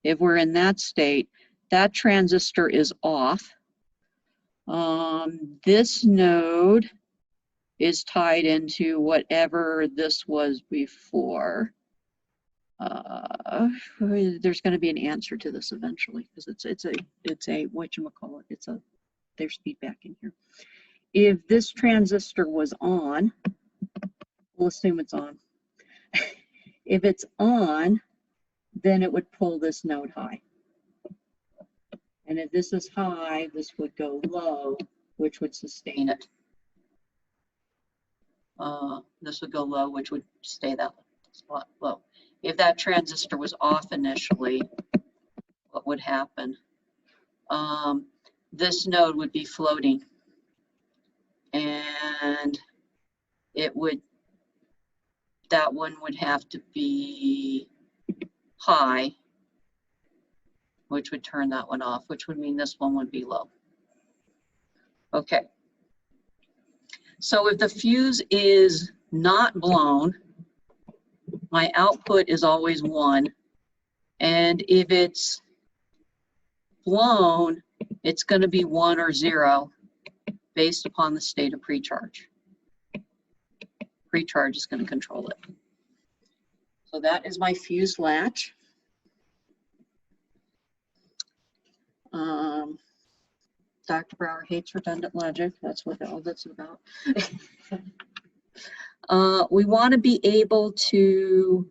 if we're in that state, that transistor is off. This node is tied into whatever this was before. There's going to be an answer to this eventually because it's a whatchamacallit, there's feedback in here. If this transistor was on, we'll assume it's on. If it's on, then it would pull this node high. And if this is high, this would go low, which would sustain it. This would go low, which would stay that spot low. If that transistor was off initially, what would happen? This node would be floating, and that one would have to be high, which would turn that one off, which would mean this one would be low. Okay. So if the fuse is not blown, my output is always 1. And if it's blown, it's going to be 1 or 0 based upon the state of pre-charge. Pre-charge is going to control it. So that is my fuse latch. Dr. Brower hates redundant logic. That's what all that's about. We want to be able to,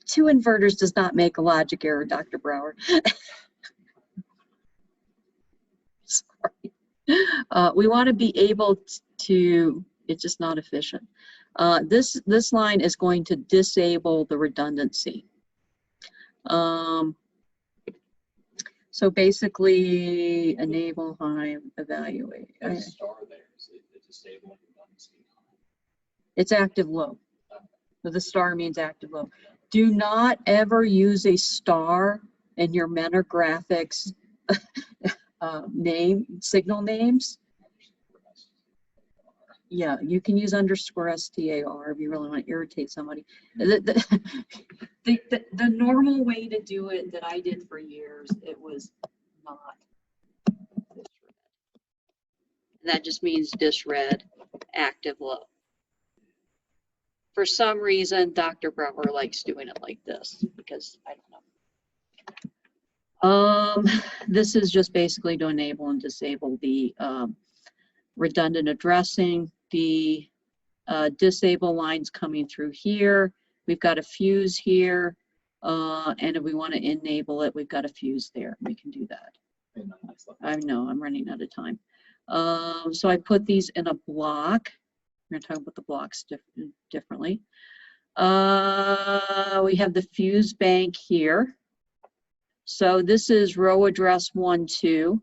2 inverters does not make a logic error, Dr. Brower. Sorry. We want to be able to, it's just not efficient. This line is going to disable the redundancy. So basically, enable high, evaluate. The star there, is it disabling redundancy? It's active low. So the star means active low. Do not ever use a star in your Mentor graphics signal names. Yeah, you can use _ STAR if you really want to irritate somebody. The normal way to do it that I did for years, it was not this red. And that just means disred, active low. For some reason, Dr. Brower likes doing it like this because I don't know. This is just basically to enable and disable the redundant addressing. The disable lines coming through here. We've got a fuse here, and if we want to enable it, we've got a fuse there. We can do that. I know I'm running out of time. So I put these in a block. We're going to talk about the blocks differently. We have the fuse bank here. So this is row address 1, 2.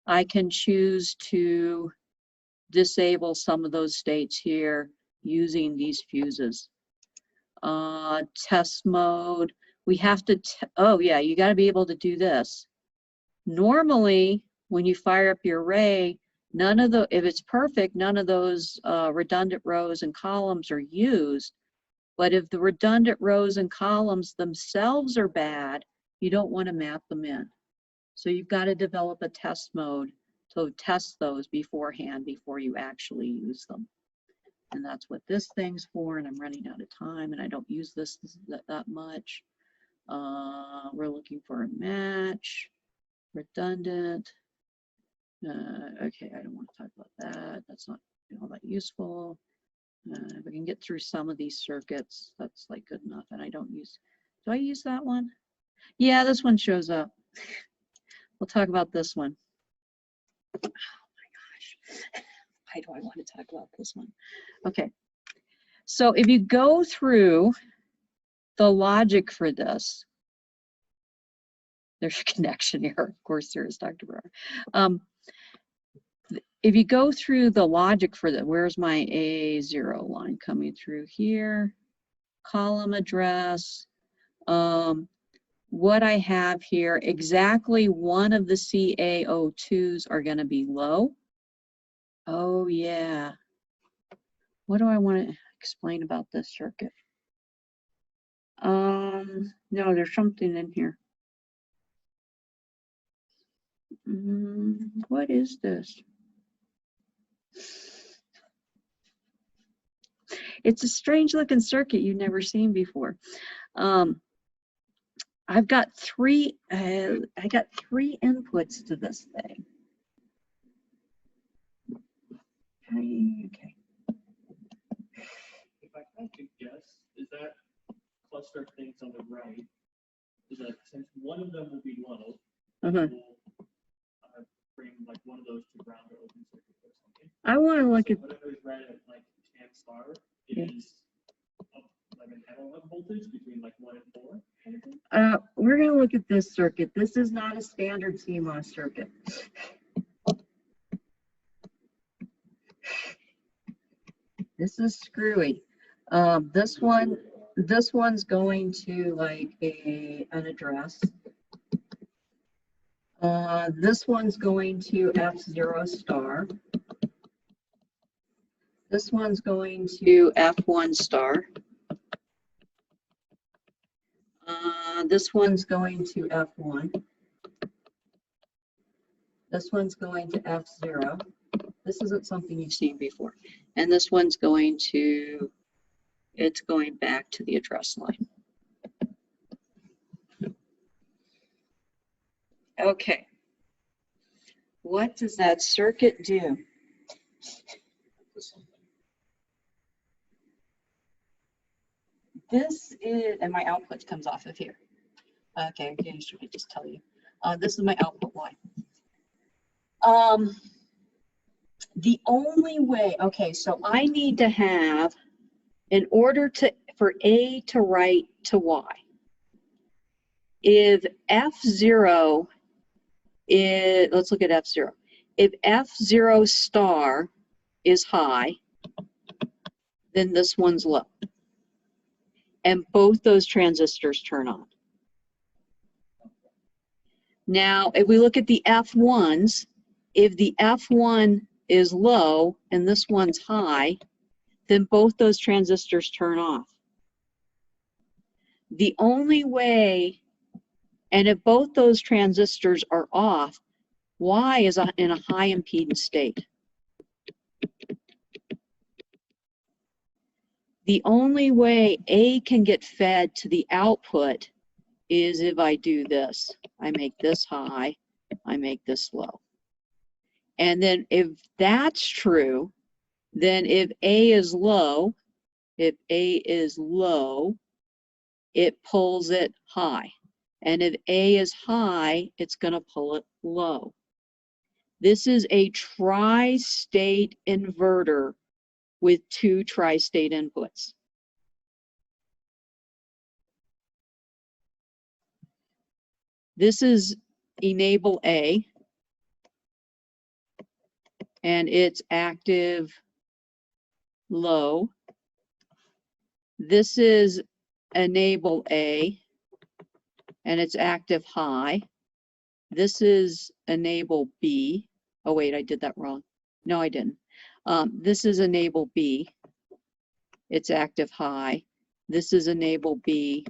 I can choose to disable some of those states here using these fuses. Test mode. We have to, oh yeah, you got to be able to do this. Normally, when you fire up your array, none of the, if it's perfect, none of those redundant rows and columns are used. But if the redundant rows and columns themselves are bad, you don't want to map them in. So you've got to develop a test mode to test those beforehand before you actually use them. And that's what this thing's for, and I'm running out of time and I don't use this that much. We're looking for a match, redundant. Okay, I don't want to talk about that. That's not all that useful. If we can get through some of these circuits, that's like good enough. And I don't use, do I use that one? Yeah, this one shows up. We'll talk about this one. Oh my gosh. Why do I want to talk about this one? Okay. So if you go through the logic for this, there's a connection error. Of course there is, Dr. Brewer. If you go through the logic for that, where's my A0 line coming through here? Column address. What I have here, exactly one of the CaO2s are going to be low. Oh yeah. What do I want to explain about this circuit? No, there's something in here. What is this? It's a strange looking circuit you've never seen before. I've got three, I got 3 inputs to this thing. Okay. If I had to guess, is that cluster of things on the right, is that since one of them will be low, we'll bring like one of those to ground or open circuit or something. I want to look So at whatever is right at like 10 star is like an analog voltage between like 1 and 4. Kind of thing. We're going to look at this circuit. This is not a standard CMOS circuit. This is screwy. This one's going to like an address. This one's going to F0 star. This one's going to F1 star. This one's going to F1. This one's going to F0. This isn't something you've seen before. And this one's going to, it's going back to the address line. Okay. What does that circuit do? This is, and my output comes off of here. Okay, I should just tell you. This is my output line. The only way, okay, so I need to have, in order for A to write to Y, if F0 is, let's look at F0. If F0 star is high, then this one's low. And both those transistors turn on. Now, if we look at the F1s, if the F1 is low and this one's high, then both those transistors turn off. The only way, and if both those transistors are off, Y is in a high impedance state. The only way A can get fed to the output is if I do this. I make this high, I make this low. And then if that's true, then if A is low, it pulls it high. And if A is high, it's going to pull it low. This is a tri-state inverter with 2 tri-state inputs. This is enable A, and it's active low. This is enable A, and it's active high. This is enable B. Oh wait, I did that wrong. No, I didn't. This is enable B. It's active high. This is enable B,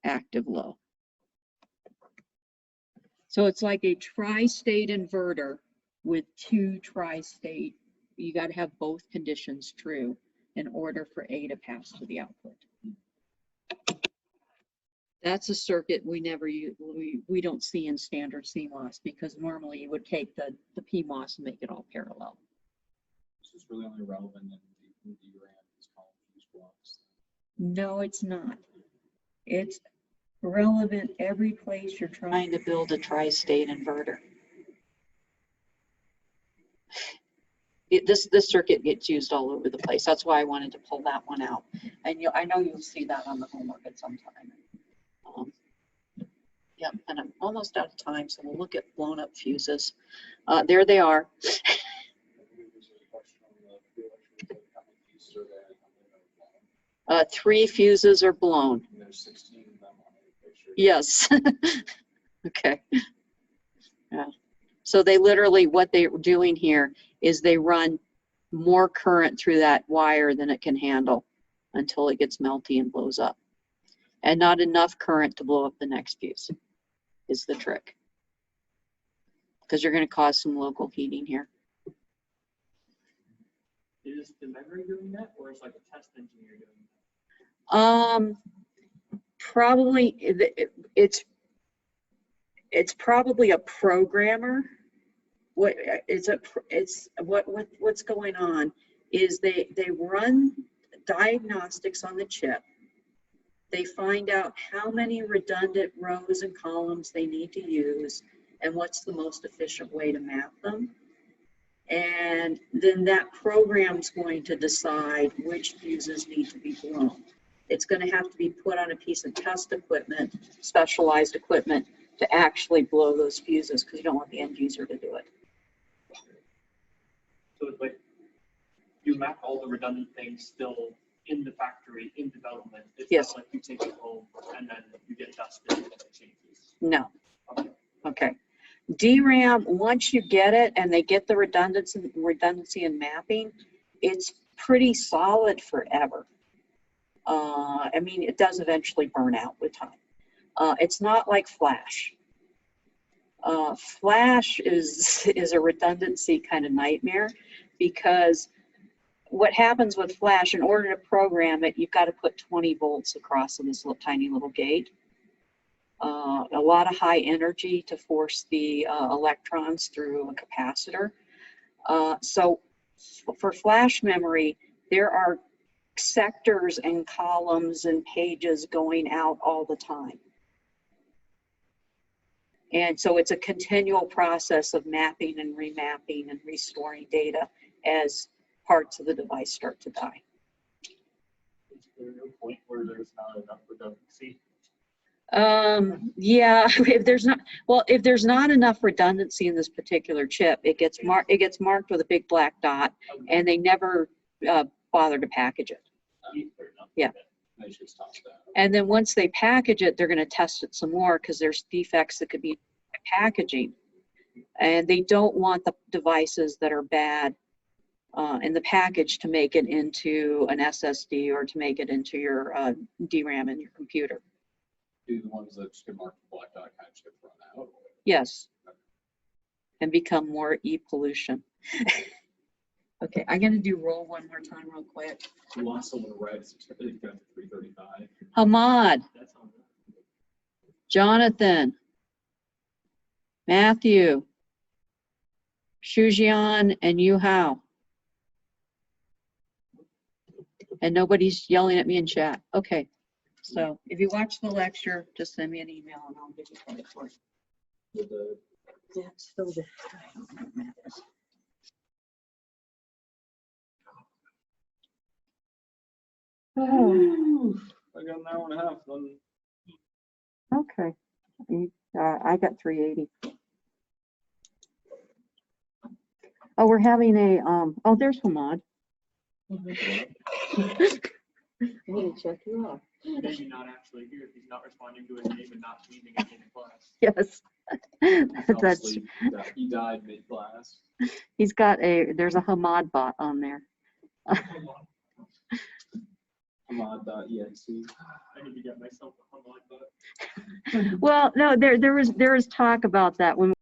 active low. So it's like a tri-state inverter with 2 tri-state. You got to have both conditions true in order for A to pass to the output. That's a circuit we never use, we don't see in standard CMOS, because normally you would take the PMOS and make it all parallel. This is really only relevant in DRAM, these column fuse blocks. No, it's not. It's relevant every place you're trying to build a tri-state inverter. This circuit gets used all over the place. That's why I wanted to pull that one out. And I know you'll see that on the homework at some time. Yeah, and I'm almost out of time, so we'll look at blown up fuses. There they are. 3 fuses are blown. And there's 16 of them on the picture. Yes. Okay. Yeah. So they literally, what they're doing here is they run more current through that wire than it can handle until it gets melty and blows up. And not enough current to blow up the next fuse is the trick. Because you're going to cause some local heating here. Is the memory doing that, or is like a test engineer doing that? Probably it's probably a programmer. What's going on is they run diagnostics on the chip. They find out how many redundant rows and columns they need to use and what's the most efficient way to map them. And then that program's going to decide which fuses need to be blown. It's going to have to be put on a piece of test equipment, specialized equipment, to actually blow those fuses, because you don't want the end user to do it. So it's like you map all the redundant things still in the factory, in development. It's Yes. not like you take it home and then you get dusted and it changes. No. Okay. Okay. DRAM, once you get it and they get the redundancy and mapping, it's pretty solid forever. I mean, it does eventually burn out with time. It's not like flash. Flash is a redundancy kind of nightmare, because what happens with flash, in order to program it, you've got to put 20 volts across in this little, tiny little gate. A lot of high energy to force the electrons through a capacitor. So for flash memory, there are sectors and columns and pages going out all the time. And so it's a continual process of mapping and remapping and restoring data as parts of the device start to die. Is there no point where there's not enough redundancy? Yeah, if there's not enough redundancy in this particular chip, it gets marked with a big black dot, and they never bother to package it. Fair enough. Yeah. They should stop that. And then once they package it, they're going to test it some more, because there's defects that could be in packaging, and they don't want the devices that are bad in the package to make it into an SSD or to make it into your DRAM in your computer. Do the ones that just get marked with black dot kind of just get thrown out? Yes, and become more e-pollution. Okay, I'm going to do roll one more time real quick. We lost someone red, it's expected to go to 335. Hamad, That's on Jonathan, Matthew, Shujian, and Yu Hao. And nobody's yelling at me in chat. Okay. So if you watch the lecture, just send me an email and I'll give you credit for it. With the That's so good. I don't know what math is. Oh, I got an hour and a half. Then okay. I got 380. Oh, we're having a, oh, there's Hamad. I need to check you out. Maybe not actually here if he's not responding to his name and not leaving at the end of class. Yes. fell That's, asleep. He died mid-class. he's got there's a Hamad bot on there. Hamad.exe. I need to get myself a Hamad bot. Well, no, there was talk about that when